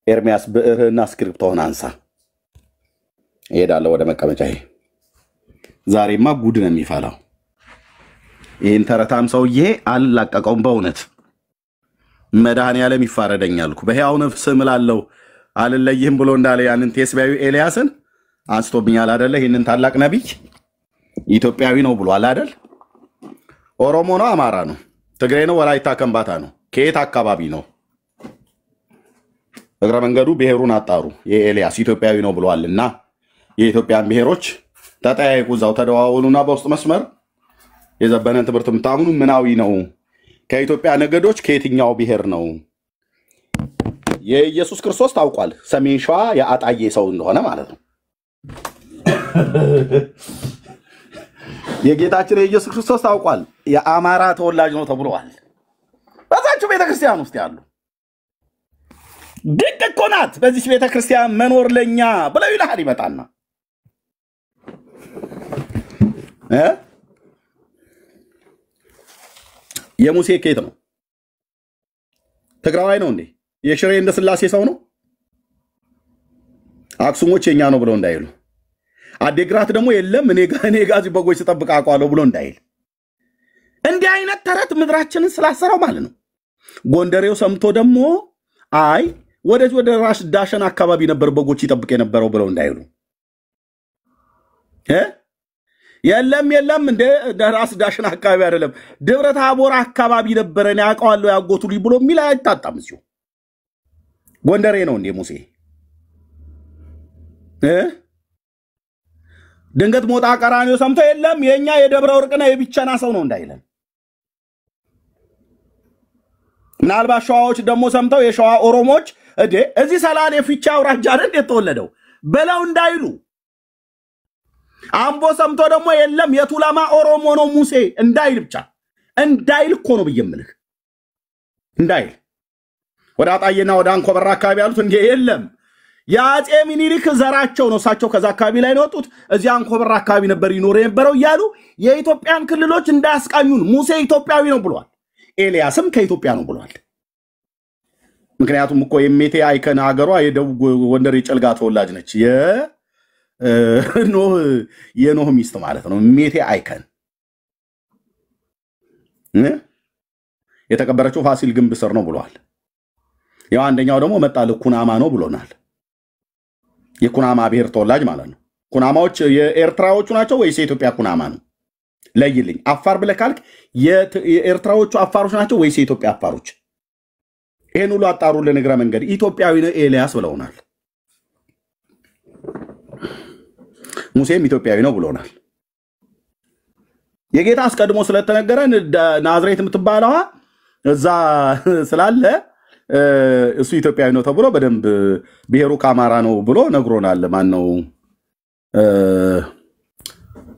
S1: ኤርሚያስ ብዕርህና ስክሪፕቶን አንሳ እሄዳለሁ ወደ መቀመጫዬ ዛሬማ ጉድ ነው የሚፋላው ይሄን ተረታም ሰውዬ አላቀቀውም በእውነት መድኃኔዓለም ይፋረደኛልኩ በሕያው ነፍስ እምላለሁ አልለይህም ብሎ እንዳለ ያንን ቴስቢያዊ ኤልያስን አንስቶብኛል አይደለ ይሄንን ታላቅ ነብይ ኢትዮጵያዊ ነው ብሏል አይደል ኦሮሞ ነው አማራ ነው ትግሬ ነው ወላይታ ከምባታ ነው ከየት አካባቢ ነው እግረ መንገዱ ብሔሩን አጣሩ የኤልያስ ኢትዮጵያዊ ነው ብሏልና የኢትዮጵያን ብሔሮች ተጠያይቁ ዛው ተደዋወሉና በውስጥ መስመር የዘበነን ትምህርት ምታምኑ ምናዊ ነው ከኢትዮጵያ ነገዶች ከየትኛው ብሔር ነው የኢየሱስ ክርስቶስ ታውቋል ሰሜን ሸዋ ያጣዬ ሰው እንደሆነ ማለት ነው የጌታችን የኢየሱስ ክርስቶስ ታውቋል የአማራ ተወላጅ ነው ተብሏል በዛችሁ ቤተክርስቲያን ውስጥ ያሉ ድቅ ኮናት በዚህ ቤተክርስቲያን መኖር ለኛ ብለው ይላል ይመጣና የሙሴ ኬት ነው ትግራዋይ ነው እንዴ የሽሬ እንደ ስላሴ ሰው ነው አክሱሞች የኛ ነው ብለው እንዳይሉ አዴግራት ደግሞ የለም እኔ ጋዚ በጎች ተጠብቃ አቋለው ብሎ እንዳይል እንዲህ አይነት ተረት ምድራችንን ስላሰራው ማለት ነው ጎንደሬው ሰምቶ ደግሞ አይ ወደ ራስ ዳሸን አካባቢ ነበር በጎች ይጠብቅ የነበረው ብለው እንዳይሉ የለም እንደ ራስ ዳሽን አካባቢ አይደለም ደብረ ታቦር አካባቢ ነበርና ያውቀዋለሁ ያጎቱ ልጅ ብሎ ሚላ አይታጣም ሲው ጎንደሬ ነው እንዴ ሙሴ ድንገት ሞጣ ቀራኒዮ ሰምቶ የለም የኛ የደብረ ወርቅና የብቻና ሰው ነው እንዳይለን ምናልባት ሸዋዎች ደግሞ ሰምተው የሸዋ ኦሮሞች እዚህ ሰላሌ ፊቻ አውራጃ አይደል የተወለደው በለው እንዳይሉ አምቦ ሰምቶ ደግሞ የለም የቱላማ ኦሮሞ ነው ሙሴ እንዳይል ብቻ እንዳይል እኮ ነው በየምልህ እንዳይል ወደ አጣየና ወደ አንኮበር አካባቢ ያሉት እንዴ የለም ያጼ ሚኒሊክ ዘራቸው ነው እሳቸው ከዛ አካባቢ ላይ ነው ወጡት እዚህ አንኮበር አካባቢ ነበር ይኖር የነበረው ይያሉ የኢትዮጵያን ክልሎች እንዳያስቃኙን ሙሴ ኢትዮጵያዊ ነው ብሏል ኤልያስም ከኢትዮጵያ ነው ብሏል ምክንያቱም እኮ የሜቴ አይከን ሀገሯ የደቡብ ጎንደር የጨልጋ ተወላጅ ነች የኖህ ሚስት ማለት ነው ሜቴ አይከን የተቀበረችው ፋሲል ግንብ ስር ነው ብሏል ያው አንደኛው ደግሞ መጣለ ኩናማ ነው ብሎናል የኩናማ ብሔር ተወላጅ ማለት ነው ኩናማዎች የኤርትራዎቹ ናቸው ወይስ የኢትዮጵያ ኩናማ ነው ለይልኝ አፋር ብለካልክ የኤርትራዎቹ አፋሮች ናቸው ወይስ የኢትዮጵያ አፋሮች ይሄን ሁሉ አጣሩ ለነገራ መንገድ ኢትዮጵያዊ ነው ኤልያስ ብለውናል ሙሴም ኢትዮጵያዊ ነው ብሎናል የጌታ አስቀድሞ ስለተነገረን ናዝሬት የምትባለዋ እዛ ስላለ እሱ ኢትዮጵያዊ ነው ተብሎ በደንብ ብሔሩ ካማራ ነው ብሎ ነግሮናል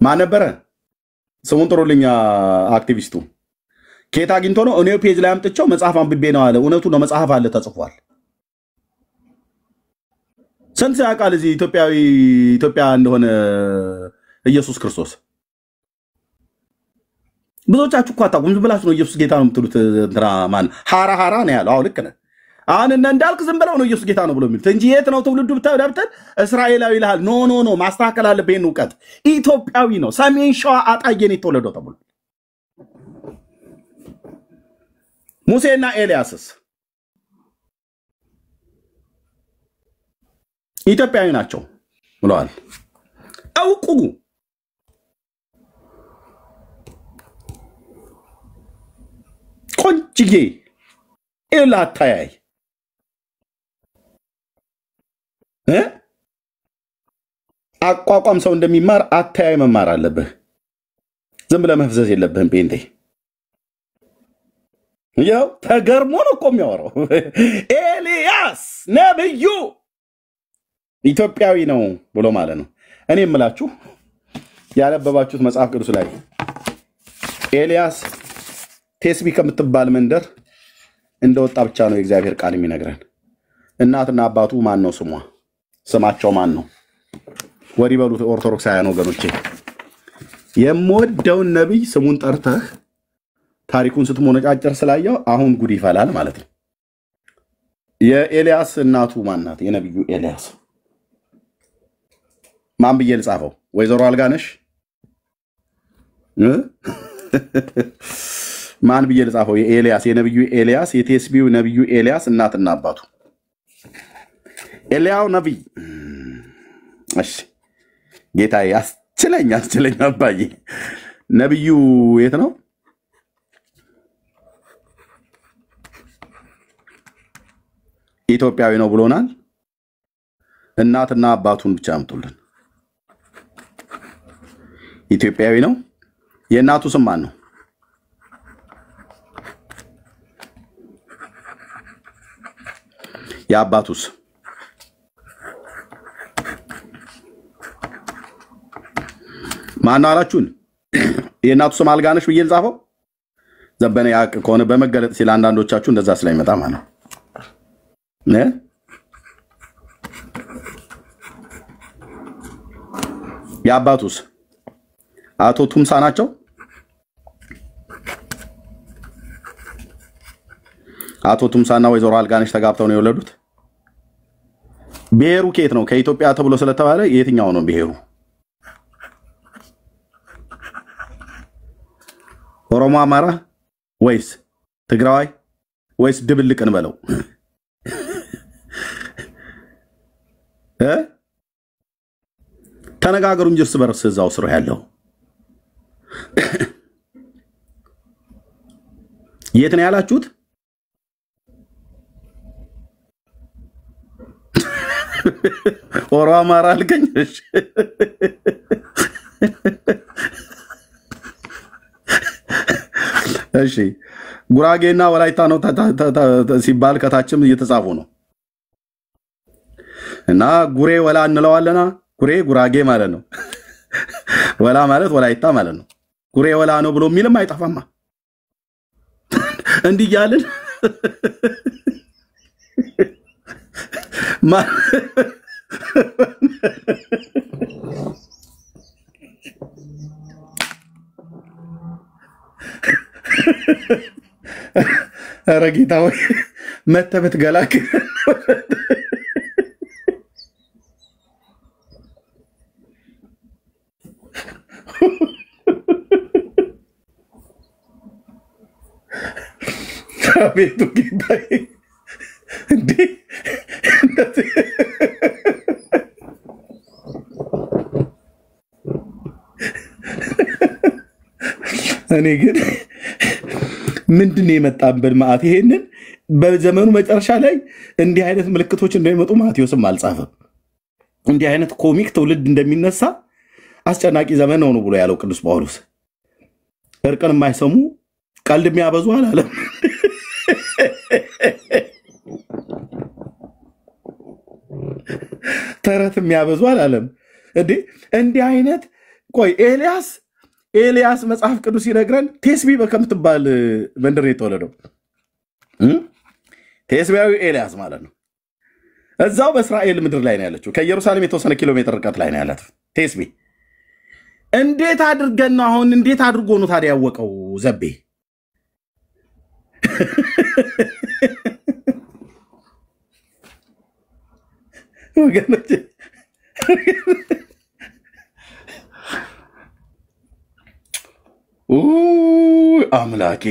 S1: ማን ነበረ ስሙን ጥሩልኛ አክቲቪስቱ ኬታ አግኝቶ ነው እኔው ፔጅ ላይ አምጥቼው መጽሐፍ አንብቤ ነው አለ እውነቱ ነው መጽሐፍ አለ ተጽፏል ስንት ያውቃል እዚህ ኢትዮጵያ እንደሆነ ኢየሱስ ክርስቶስ ብዙዎቻችሁ እኮ አታውቁም ዝም ብላችሁ ነው ኢየሱስ ጌታ ነው የምትሉት ማን ሃራ ነው ያለው አው ልክ ነህ አሁን እንዳልክ ዝም ብለው ነው ኢየሱስ ጌታ ነው ብሎ የሚሉት እንጂ የት ነው ትውልዱ ብታዳብተን እስራኤላዊ ይላል ኖ ማስተካከል አለበት ይሄን ዕውቀት ኢትዮጵያዊ ነው ሰሜን ሸዋ አጣየን የተወለደው ተብሎ ሙሴና ኤልያስስ ኢትዮጵያዊ ናቸው ብለዋል አውቁ ቆንጅጌ ኢላታያይ አቋቋም ሰው እንደሚማር አታያይ መማር አለብህ ዝም ብለህ መፍዘዝ የለብህም ጴንጤ ያው ተገርሞ ነው እኮ የሚያወራው ኤልያስ ነብዩ ኢትዮጵያዊ ነው ብሎ ማለት ነው እኔ የምላችሁ ያነበባችሁት መጽሐፍ ቅዱስ ላይ ኤልያስ ቴስቢ ከምትባል መንደር እንደወጣ ብቻ ነው የእግዚአብሔር ቃል የሚነግረን እናትና አባቱ ማን ነው ስማቸው ማን ነው ወዲ በሉት ኦርቶዶክሳውያን ወገኖቼ የምወደውን ነብይ ስሙን ጠርተህ ታሪኩን ስትሞነጫጭር ስላየው አሁን ጉድ ይፈላል ማለት ነው የኤልያስ እናቱ ማን ናት የነብዩ ኤልያስ ማን ብዬ ልጻፈው ወይዘሮ አልጋነሽ ማን ብዬ ልጻፈው የኤልያስ የነብዩ ኤልያስ የቴስቢው ነብዩ ኤልያስ እናትና አባቱ ኤልያው ነብይ እሺ ጌታ ያስችለኝ አባዬ ነብዩ የት ነው ኢትዮጵያዊ ነው ብሎናል እናትና አባቱን ብቻ አምጡልን ኢትዮጵያዊ ነው የእናቱ ስም ማን ነው የአባቱስ ማን አላችሁን የእናቱ ስም አልጋነሽ ብዬ ልጻፈው ዘበነ ያቅ ከሆነ በመገለጥ ሲል አንዳንዶቻችሁ እንደዛ ስለሚመጣ ማለት ነው የአባቱስ አቶ ቱምሳ ናቸው አቶ ቱምሳና ወይዘሮ አልጋነሽ ተጋብተው ነው የወለዱት ብሔሩ ከየት ነው ከኢትዮጵያ ተብሎ ስለተባለ የትኛው ነው ብሔሩ ኦሮሞ አማራ ወይስ ትግራዋይ ወይስ ድብልቅን በለው ተነጋገሩ እንጂ እርስ በርስ እዛው ስሩ ያለው የት ነው ያላችሁት ኦሮ አማራ አልገኘሽ እሺ ጉራጌና ወላይታ ነው ሲባል ከታችም እየተጻፉ ነው እና ጉሬ ወላ እንለዋለና ጉራጌ ማለት ነው ወላ ማለት ወላይታ ማለት ነው ጉሬ ወላ ነው ብሎ የሚልም አይጠፋማ እንዲህ ያልን ረጊታው መተበት ገላክ አቤቱ ጌታዬ እንዴ እኔ ግን ምንድነው የመጣበት ማአት ይሄንን በዘመኑ መጨረሻ ላይ እንዲህ አይነት ምልክቶች እንደሚመጡ ማቴዎስም አልጻፈም። እንዲህ አይነት ኮሚክ ትውልድ እንደሚነሳ አስጨናቂ ዘመን ነው ብሎ ያለው ቅዱስ ጳውሎስ እርቅን የማይሰሙ ቀልድ የሚያበዙ አላለም። ተረት የሚያበዙ አላለም እንዴ እንዲህ አይነት ቆይ ኤልያስ መጽሐፍ ቅዱስ ይነግረን ቴስቢ በከምትባል መንደር የተወለደው ቴስቢያዊ ኤልያስ ማለት ነው። እዛው በእስራኤል ምድር ላይ ነው ያለችው። ከኢየሩሳሌም የተወሰነ ኪሎ ሜትር ርቀት ላይ ነው ያላት ቴስቢ። እንዴት አድርገን ነው አሁን እንዴት አድርጎ ነው ታዲያ ያወቀው ዘቤ? ወገኖች አምላኬ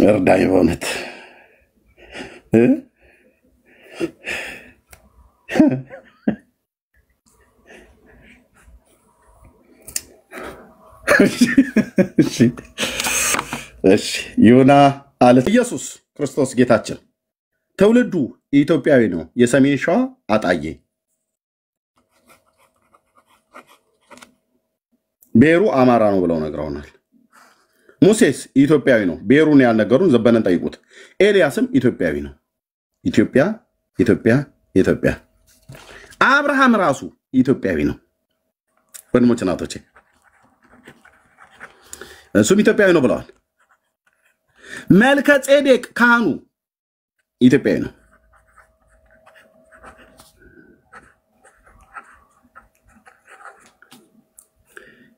S1: እርዳኝ በእውነት እሺ ዮና አለ ኢየሱስ ክርስቶስ ጌታችን ትውልዱ ኢትዮጵያዊ ነው። የሰሜን ሸዋ አጣዬ ብሔሩ አማራ ነው ብለው ነግረውናል። ሙሴስ ኢትዮጵያዊ ነው። ብሔሩን ያልነገሩን ዘበነን ጠይቁት። ኤልያስም ኢትዮጵያዊ ነው። ኢትዮጵያ አብርሃም ራሱ ኢትዮጵያዊ ነው። ወንድሞች እናቶቼ እሱም ኢትዮጵያዊ ነው ብለዋል። መልከ ጼዴቅ ካህኑ ኢትዮጵያዊ ነው።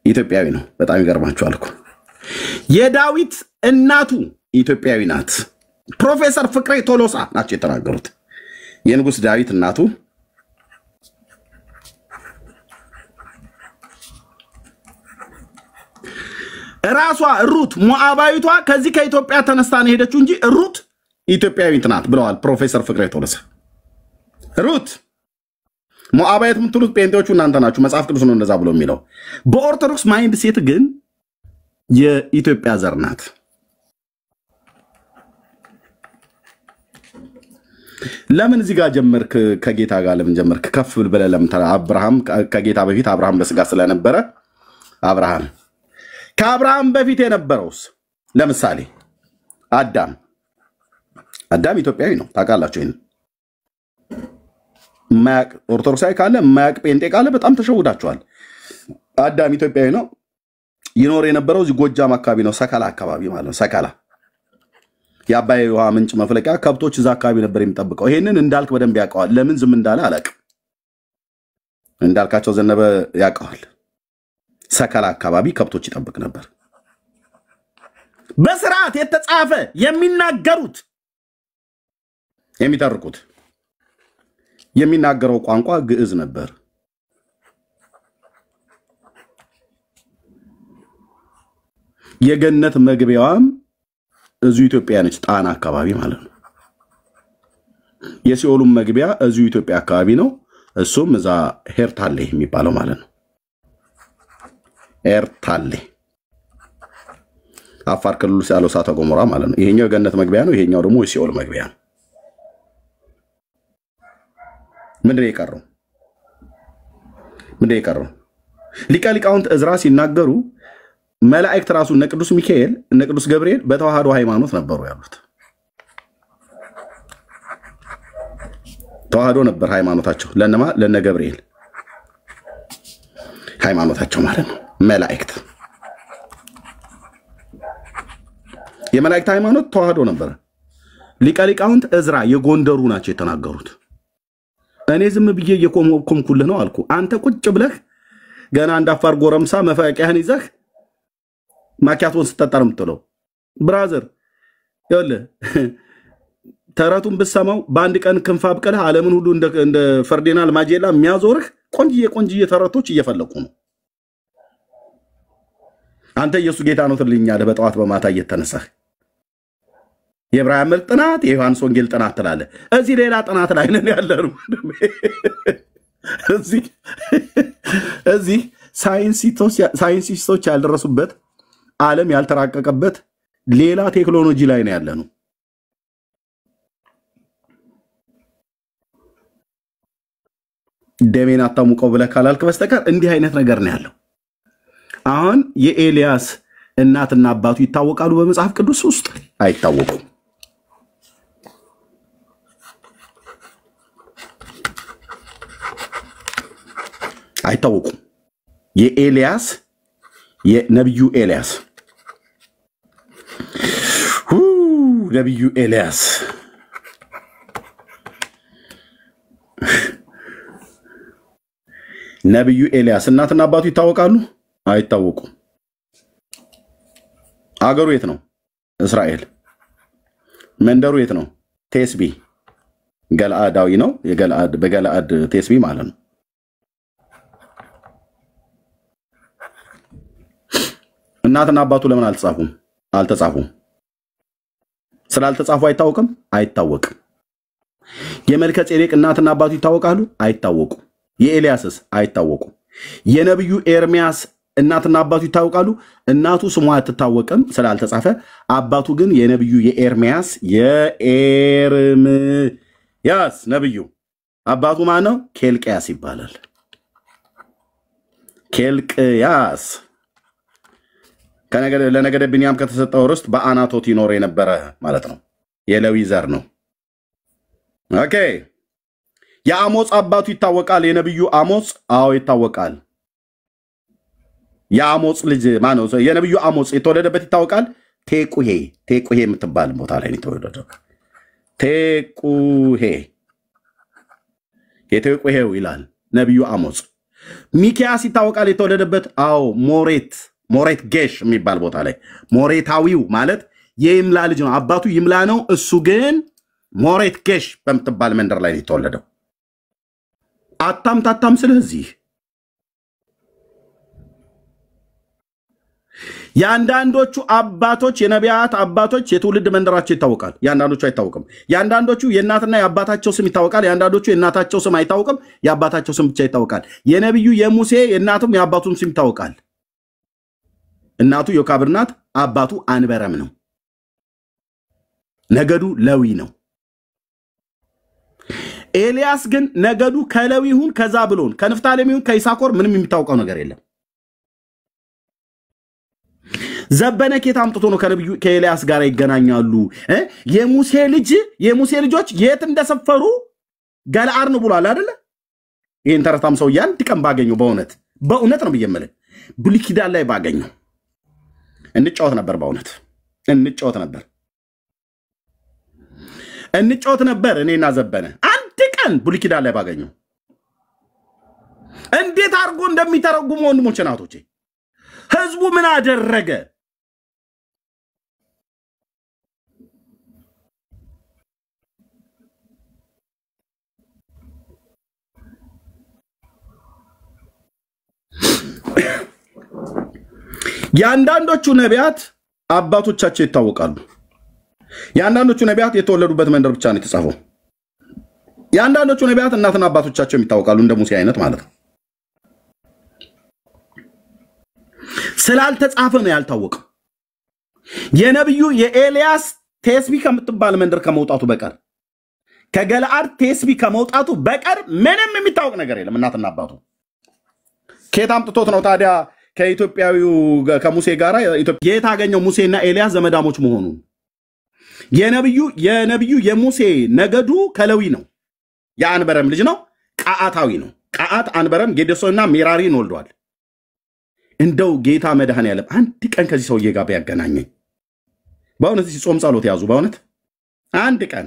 S1: ኢትዮጵያዊ ነው። በጣም ይገርማችኋል እኮ የዳዊት እናቱ ኢትዮጵያዊ ናት። ፕሮፌሰር ፍቅሬ ቶሎሳ ናቸው የተናገሩት። የንጉስ ዳዊት እናቱ ራሷ ሩት ሞዓባዊቷ ከዚህ ከኢትዮጵያ ተነስታ ነው ሄደችው እንጂ ሩት ኢትዮጵያዊት ናት ብለዋል ፕሮፌሰር ፍቅሬ ቶሎሳ። ሩት ሞዓባዊት የምትሉት ጴንጤዎቹ እናንተ ናችሁ። መጽሐፍ ቅዱስ ነው እንደዛ ብሎ የሚለው። በኦርቶዶክስ ማይንድ ሴት ግን የኢትዮጵያ ዘር ናት። ለምን እዚህ ጋር ጀመርክ? ከጌታ ጋር ለምን ጀመርክ? ከፍ ብለህ ለምን አብርሃም ከጌታ በፊት አብርሃም በስጋ ስለነበረ አብርሃም ከአብርሃም በፊት የነበረውስ ለምሳሌ አዳም ኢትዮጵያዊ ነው። ታውቃላችሁ ይሄን? ማያቅ ኦርቶዶክሳዊ ካለ ማያቅ ጴንጤ ካለ በጣም ተሸውዳችኋል። አዳም ኢትዮጵያዊ ነው። ይኖር የነበረው እዚህ ጎጃም አካባቢ ነው። ሰከላ አካባቢ ማለት ነው። ሰከላ የአባይ ውሃ ምንጭ መፍለቂያ ከብቶች እዛ አካባቢ ነበር የሚጠብቀው። ይሄንን እንዳልክ በደንብ ያውቀዋል። ለምን ዝም እንዳለ አላውቅም። እንዳልካቸው ዘነበ ያውቀዋል። ሰከላ አካባቢ ከብቶች ይጠብቅ ነበር። በስርዓት የተጻፈ የሚናገሩት የሚተርኩት የሚናገረው ቋንቋ ግዕዝ ነበር። የገነት መግቢያዋም እዚሁ ኢትዮጵያ ነች። ጣና አካባቢ ማለት ነው። የሲኦሉም መግቢያ እዚሁ ኢትዮጵያ አካባቢ ነው። እሱም እዛ ሄርታሌ የሚባለው ማለት ነው። ኤርታሌ አፋር ክልል ውስጥ ያለው እሳተ ገሞራ ማለት ነው። ይሄኛው የገነት መግቢያ ነው። ይሄኛው ደግሞ የሲኦል መግቢያ ነው። ምንድነው የቀረው? ሊቀ ሊቃውንት ዕዝራ ሲናገሩ መላእክት ራሱ እነ ቅዱስ ሚካኤል እነ ቅዱስ ገብርኤል በተዋህዶ ሃይማኖት ነበሩ ያሉት። ተዋህዶ ነበር ሃይማኖታቸው። ለነ ገብርኤል ሃይማኖታቸው ማለት ነው። መላእክት የመላእክት ሃይማኖት ተዋህዶ ነበር ሊቀ ሊቃውንት እዝራ የጎንደሩ ናቸው የተናገሩት እኔ ዝም ብዬ እየቆምኩልህ ነው አልኩ አንተ ቁጭ ብለህ ገና እንዳፋር ጎረምሳ መፋቂያህን ይዘህ ማኪያቶን ስትጠጣር ምትለው ብራዘር ይወለ ተራቱን በሰማው በአንድ ቀን ክንፍ አብቀለህ ዓለምን ሁሉ እንደ ፈርዲናል ማጄላ የሚያዞርህ ቆንጂዬ ተራቶች እየፈለቁ ነው አንተ ኢየሱስ ጌታ ነው ትልኛለህ በጠዋት በማታ እየተነሳህ የዕብራውያን መልእክት ጥናት የዮሐንስ ወንጌል ጥናት ትላለህ እዚህ ሌላ ጥናት ላይ ነን ያለነው እዚህ ሳይንቲስቶች ያልደረሱበት ዓለም ያልተራቀቀበት ሌላ ቴክኖሎጂ ላይ ነው ያለነው ደሜን አታሙቀው ብለህ ካላልክ በስተቀር እንዲህ አይነት ነገር ነው ያለው አሁን የኤልያስ እናትና አባቱ ይታወቃሉ በመጽሐፍ ቅዱስ ውስጥ አይታወቁም የኤልያስ የነብዩ ኤልያስ ነብዩ ኤልያስ ነብዩ ኤልያስ እናትና አባቱ ይታወቃሉ አይታወቁም አገሩ የት ነው እስራኤል መንደሩ የት ነው ቴስቢ ገለአዳዊ ነው የገለአድ በገለአድ ቴስቢ ማለት ነው እናትና አባቱ ለምን አልተጻፉም ስላልተጻፉ አይታወቅም የመልከጼዴቅ እናትና አባቱ ይታወቃሉ አይታወቁም የኤልያስስ አይታወቁም የነብዩ ኤርሚያስ እናትና አባቱ ይታወቃሉ እናቱ ስሟ አትታወቅም ስላልተጻፈ አባቱ ግን የነብዩ የኤርሚያስ ነብዩ አባቱ ማን ነው ኬልቅያስ ይባላል ኬልቅያስ ለነገደ ብንያም ከተሰጠው ርስት በአናቶት ይኖር የነበረ ማለት ነው የሌዊ ዘር ነው ኦኬ የአሞጽ አባቱ ይታወቃል የነብዩ አሞጽ አዎ ይታወቃል የአሞጽ ልጅ ማን ነው የነብዩ አሞጽ የተወለደበት ይታወቃል ቴቁሄ የምትባል ቦታ ላይ ነው የተወለደው የቴቁሄው ይላል ነብዩ አሞጽ ሚኪያስ ይታወቃል የተወለደበት አዎ ሞሬት ጌሽ የሚባል ቦታ ላይ ሞሬታዊው ማለት የይምላ ልጅ ነው አባቱ ይምላ ነው እሱ ግን ሞሬት ጌሽ በምትባል መንደር ላይ የተወለደው አታምታታም ስለዚህ ያንዳንዶቹ አባቶች የነቢያት አባቶች የትውልድ መንደራቸው ይታወቃል ያንዳንዶቹ አይታወቅም ያንዳንዶቹ የእናትና የአባታቸው ስም ይታወቃል ያንዳንዶቹ የእናታቸው ስም አይታወቅም የአባታቸው ስም ብቻ ይታወቃል የነብዩ የሙሴ የእናቱም የአባቱም ስም ይታወቃል እናቱ ዮካብድ ናት አባቱ አንበረም ነው ነገዱ ሌዊ ነው ኤልያስ ግን ነገዱ ከሌዊ ይሁን ከዛብሎን ከንፍታሌም ይሁን ከይሳኮር ምንም የሚታወቀው ነገር የለም ዘበነ ኬት አምጥቶ ነው ከነብዩ ከኤልያስ ጋር ይገናኛሉ የሙሴ ልጆች የት እንደሰፈሩ ገለአድ ነው ብሏል አይደለ ይሄን ተረታም ሰው ያን ጥቀም ባገኘው በእውነት ነው በየመለ ብሉይ ኪዳን ላይ ባገኘው እንጫወት ነበር እኔና ዘበነ አንድ ቀን ብሉይ ኪዳን ላይ ባገኘው እንዴት አርጎ እንደሚተረጉም ወንድሞቼ ናቶቼ ህዝቡ ምን አደረገ ያንዳንዶቹ ነቢያት አባቶቻቸው ይታወቃሉ ያንዳንዶቹ ነቢያት የተወለዱበት መንደር ብቻ ነው የተጻፈው ያንዳንዶቹ ነቢያት እናትና አባቶቻቸው ይታወቃሉ እንደ ሙሴ አይነት ማለት ነው ስላልተጻፈ ነው ያልታወቀው የነብዩ የኤልያስ ቴስቢ ከምትባል መንደር ከመውጣቱ በቀር ከገለአድ ቴስቢ ከመውጣቱ በቀር ምንም የሚታወቅ ነገር የለም እናትና አባቱ ከታም ጥቶት ነው ታዲያ ከኢትዮጵያዊው ከሙሴ ጋራ የታገኘው ሙሴና ኤልያስ ዘመዳሞች መሆኑ የነብዩ የሙሴ ነገዱ ከሌዊ ነው የአንበረም ልጅ ነው ቃአታዊ ነው ቃአት አንበረም ጌዴሶንና ሜራሪን ወልዷል እንደው ጌታ መድኃኔዓለም አንድ ቀን ከዚህ ሰውዬ ጋር ቢያገናኘኝ በእውነት ጾም ጸሎት ያዙ በእውነት አንድ ቀን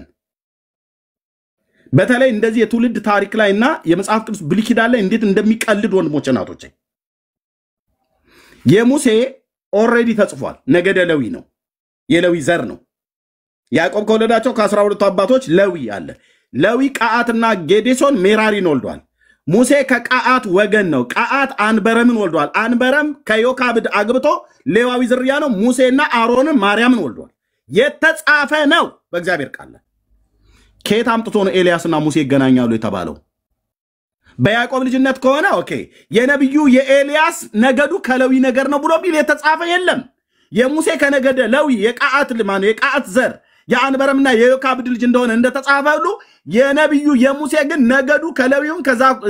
S1: በተለይ እንደዚህ የትውልድ ታሪክ ላይና የመጽሐፍ ቅዱስ ብሉይ ኪዳን ላይ እንዴት እንደሚቀልድ ወንድሞቼ እናቶቼ የሙሴ ኦሬዲ ተጽፏል ነገደ ሌዊ ነው የሌዊ ዘር ነው ያዕቆብ ከወለዳቸው ከ12 አባቶች ሌዊ አለ ሌዊ ቀዓትና ጌዴሶን ሜራሪን ወልዷል ሙሴ ከቀዓት ወገን ነው ቀዓት አንበረምን ወልዷል አንበረም ከዮካብድ አግብቶ ሌዋዊ ዝርያ ነው ሙሴና አሮንን ማርያምን ወልዷል የተጻፈ ነው በእግዚአብሔር ቃል ከየት አምጥቶ ነው ኤልያስና ሙሴ ይገናኛሉ የተባለው በያዕቆብ ልጅነት ከሆነ ኦኬ የነብዩ የኤልያስ ነገዱ ከሌዊ ነገር ነው ብሎ ቢል የተጻፈ የለም የሙሴ ከነገደ ሌዊ የቀዓት ልማኑ የቀዓት ዘር የአንበረምና የዮካብድ ልጅ እንደሆነ እንደተጻፈ ሁሉ የነብዩ የሙሴ ግን ነገዱ ከሌዊውን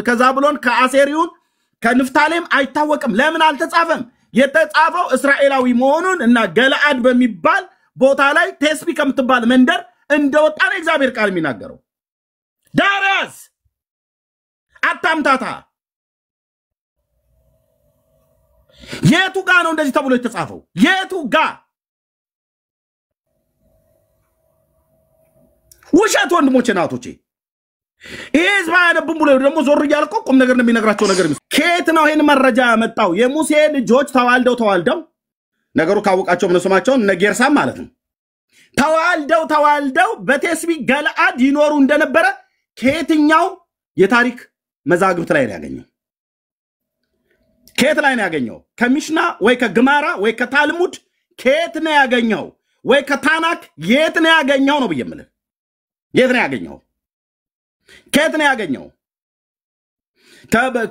S1: ከዛብሎን ከአሴሪውን ከንፍታሌም አይታወቅም ለምን አልተጻፈም የተጻፈው እስራኤላዊ መሆኑን እና ገለአድ በሚባል ቦታ ላይ ቴስቢ ከምትባል መንደር እንደወጣ ነው እግዚአብሔር ቃል የሚናገረው ዳራስ አታምታታ የቱ ጋር ነው እንደዚህ ተብሎ የተጻፈው የቱ ጋር ውሸት ወንድሞቼ ናቶቼ ኢዝ ባያነብም ብሎ ደግሞ ዞር እያልኩ ቁም ነገር እንደሚነግራቸው ነገር ከየት ነው ይሄን መረጃ ያመጣው የሙሴ ልጆች ተዋልደው ነገሩ ካወቃቸው ምን ስማቸው ነጌርሳም ማለት ነው ተዋልደው በቴስቢ ገለአድ ይኖሩ እንደነበረ ከየትኛው የታሪክ መዛግብት ላይ ያገኘው ከየት ላይ ያገኘው ከሚሽና ወይ ከግማራ ወይ ከታልሙድ ከየት ነው ያገኘው ወይ ከታናክ የት ነው ያገኘው ነው በየምለ የት ነው ያገኘው ከየት ነው ያገኘው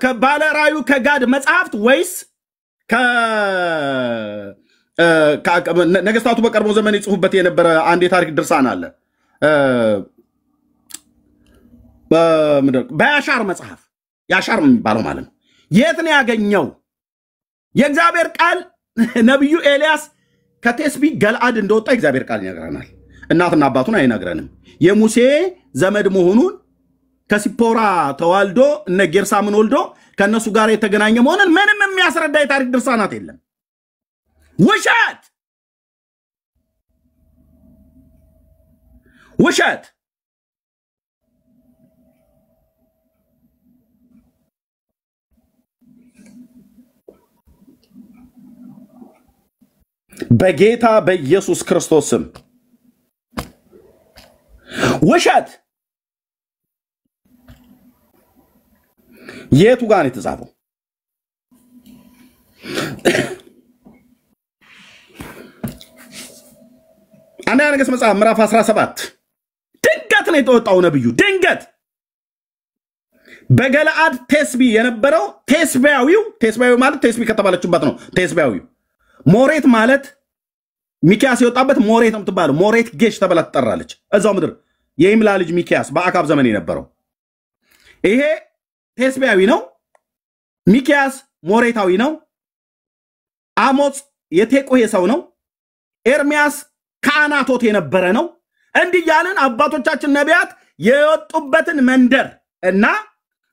S1: ከባለራዩ ከጋድ መጽሐፍት ወይስ ነገስታቱ በቀርቦ ዘመን ይጽፉበት የነበረ አንድ የታሪክ ድርሳን አለ በያሻር መጽሐፍ ያሻር የሚባለው ማለት ነው የት ነው ያገኘው የእግዚአብሔር ቃል ነብዩ ኤልያስ ከቴስቢ ገለአድ እንደወጣ እግዚአብሔር ቃል ይነግረናል እናትና አባቱን አይነግረንም የሙሴ ዘመድ መሆኑን ከሲፖራ ተዋልዶ እነ ጌርሳምን ወልዶ ከነሱ ጋር የተገናኘ መሆኑን ምንም የሚያስረዳ የታሪክ ድርሳናት የለም ውሸት በጌታ በኢየሱስ ክርስቶስ ስም ውሸት የቱ ጋር ነው የተጻፈው አንደኛ ነገሥት መጽሐፍ ምዕራፍ 17 ድንገት ነው የተወጣው ነብዩ ድንገት በገለአድ ቴስቢ የነበረው ቴስቢያዊው ማለት ቴስቢ ከተባለችበት ነው ቴስቢያዊው ሞሬት ማለት ሚኪያስ የወጣበት ሞሬት ነው ተባለ ሞሬት ጌሽ ተብላ ተጠራለች እዛው ምድር የይምላ ልጅ ሚኪያስ በአካብ ዘመን የነበረው ይሄ ቴስቢያዊ ነው ሚኪያስ ሞሬታዊ ነው አሞጽ የቴቆሄ ሰው ነው ኤርሚያስ ካናቶት የነበረ ነው እንዲህ ያለን አባቶቻችን ነቢያት የወጡበትን መንደር እና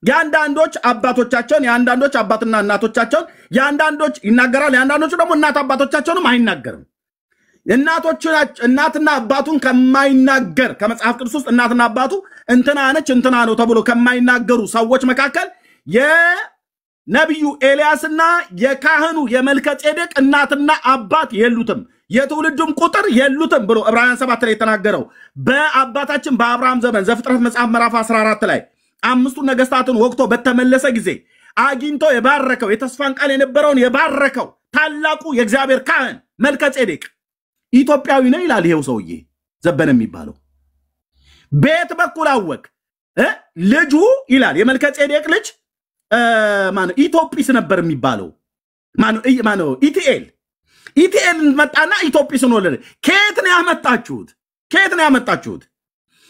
S1: ያንዳንዶች አባቶቻቸውን ያንዳንዶች አባትና እናቶቻቸውን ያንዳንዶች ይናገራል ያንዳንዶቹ ደግሞ እናት አባቶቻቸውንም አይናገርም እናትና አባቱን ከማይናገር ከመጽሐፍ ቅዱስ ውስጥ እናትና አባቱ እንትና ነች እንትና ነው ተብሎ ከማይናገሩ ሰዎች መካከል የነብዩ ኤልያስና የካህኑ የመልከጼዴቅ እናትና አባት የሉትም የትውልዱም ቁጥር የሉትም ብሎ ዕብራውያን 7 ላይ የተናገረው በአባታችን በአብርሃም ዘመን ዘፍጥረት መጽሐፍ ምዕራፍ 14 ላይ አምስቱ ነገስታትን ወቅቶ በተመለሰ ጊዜ አግኝቶ የባረከው የተስፋን ቃል የነበረውን የባረከው ታላቁ የእግዚአብሔር ካህን መልከጼዴቅ ኢትዮጵያዊ ነው ይላል ይሄው ሰውዬ ዘበነ የሚባለው ቤት በኩል አወቅ ልጁ ይላል የመልከጼዴቅ ልጅ ማነው ኢትዮጲስ ነበር የሚባለው ማነው ኢቲኤል መጣና ኢትዮጲስን ወለደ ከየት ነው ያመጣችሁት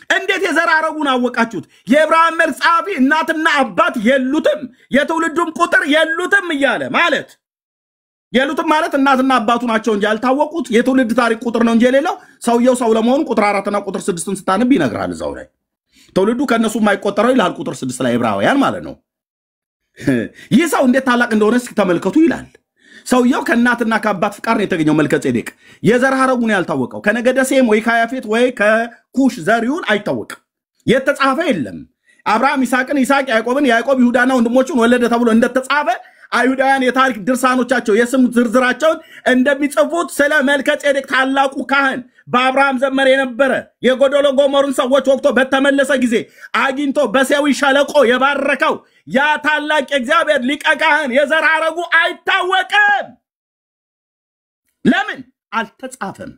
S1: እንዴት የዘራረጉን አወቃችሁት የዕብራውያን መልክ ጻፊ እናትና አባት የሉትም የትውልዱም ቁጥር የሉትም እያለ ማለት የሉትም ማለት እናትና አባቱ ናቸው እንጂ ያልታወቁት የትውልድ ታሪክ ቁጥር ነው እንጂ የሌለው ሰውየው ሰው ለመሆኑ ቁጥር 4 እና ቁጥር 6ን ስታነብ ይነግራል እዛው ላይ ትውልዱ ከነሱ የማይቆጠረው ይላል ቁጥር 6 ላይ ዕብራውያን ማለት ነው ይህ ሰው እንዴት ታላቅ እንደሆነ እስኪ ተመልከቱ ይላል ሰውየው ከእናትና ከአባት ፍቃድ ነው የተገኘው መልከጼዴቅ። የዘር ሐረጉን ያልታወቀው ከነገደ ሴም ወይ ከያፌት ወይ ከኩሽ ዘሪውን አይታወቅም። የተጻፈ የለም። አብርሃም ይስሐቅን፣ ይስሐቅ ያዕቆብን፣ ያዕቆብ ይሁዳና ወንድሞቹን ወለደ ተብሎ እንደተጻፈ አይሁዳውያን የታሪክ ድርሳኖቻቸው የስም ዝርዝራቸውን እንደሚጽፉት ስለ መልከጼዴቅ ታላቁ ካህን በአብርሃም ዘመን የነበረ የጎዶሎ ጎሞርን ሰዎች ወቅቶ በተመለሰ ጊዜ አግኝቶ በሴዊ ሸለቆ የባረከው ያ ታላቅ የእግዚአብሔር ሊቀ ካህን የዘር ሐረጉ አይታወቅም። ለምን? አልተጻፈም።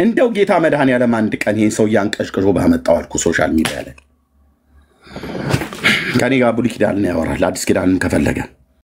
S1: እንደው ጌታ መድኃኔዓለም አንድ ቀን ይሄን ሰው ያንቀሽቅሾ ባመጣው አልኩ ሶሻል ሚዲያ ላይ ከኔ ጋር ብሉይ ኪዳንን ያወራል፣ አዲስ ኪዳንን ከፈለገ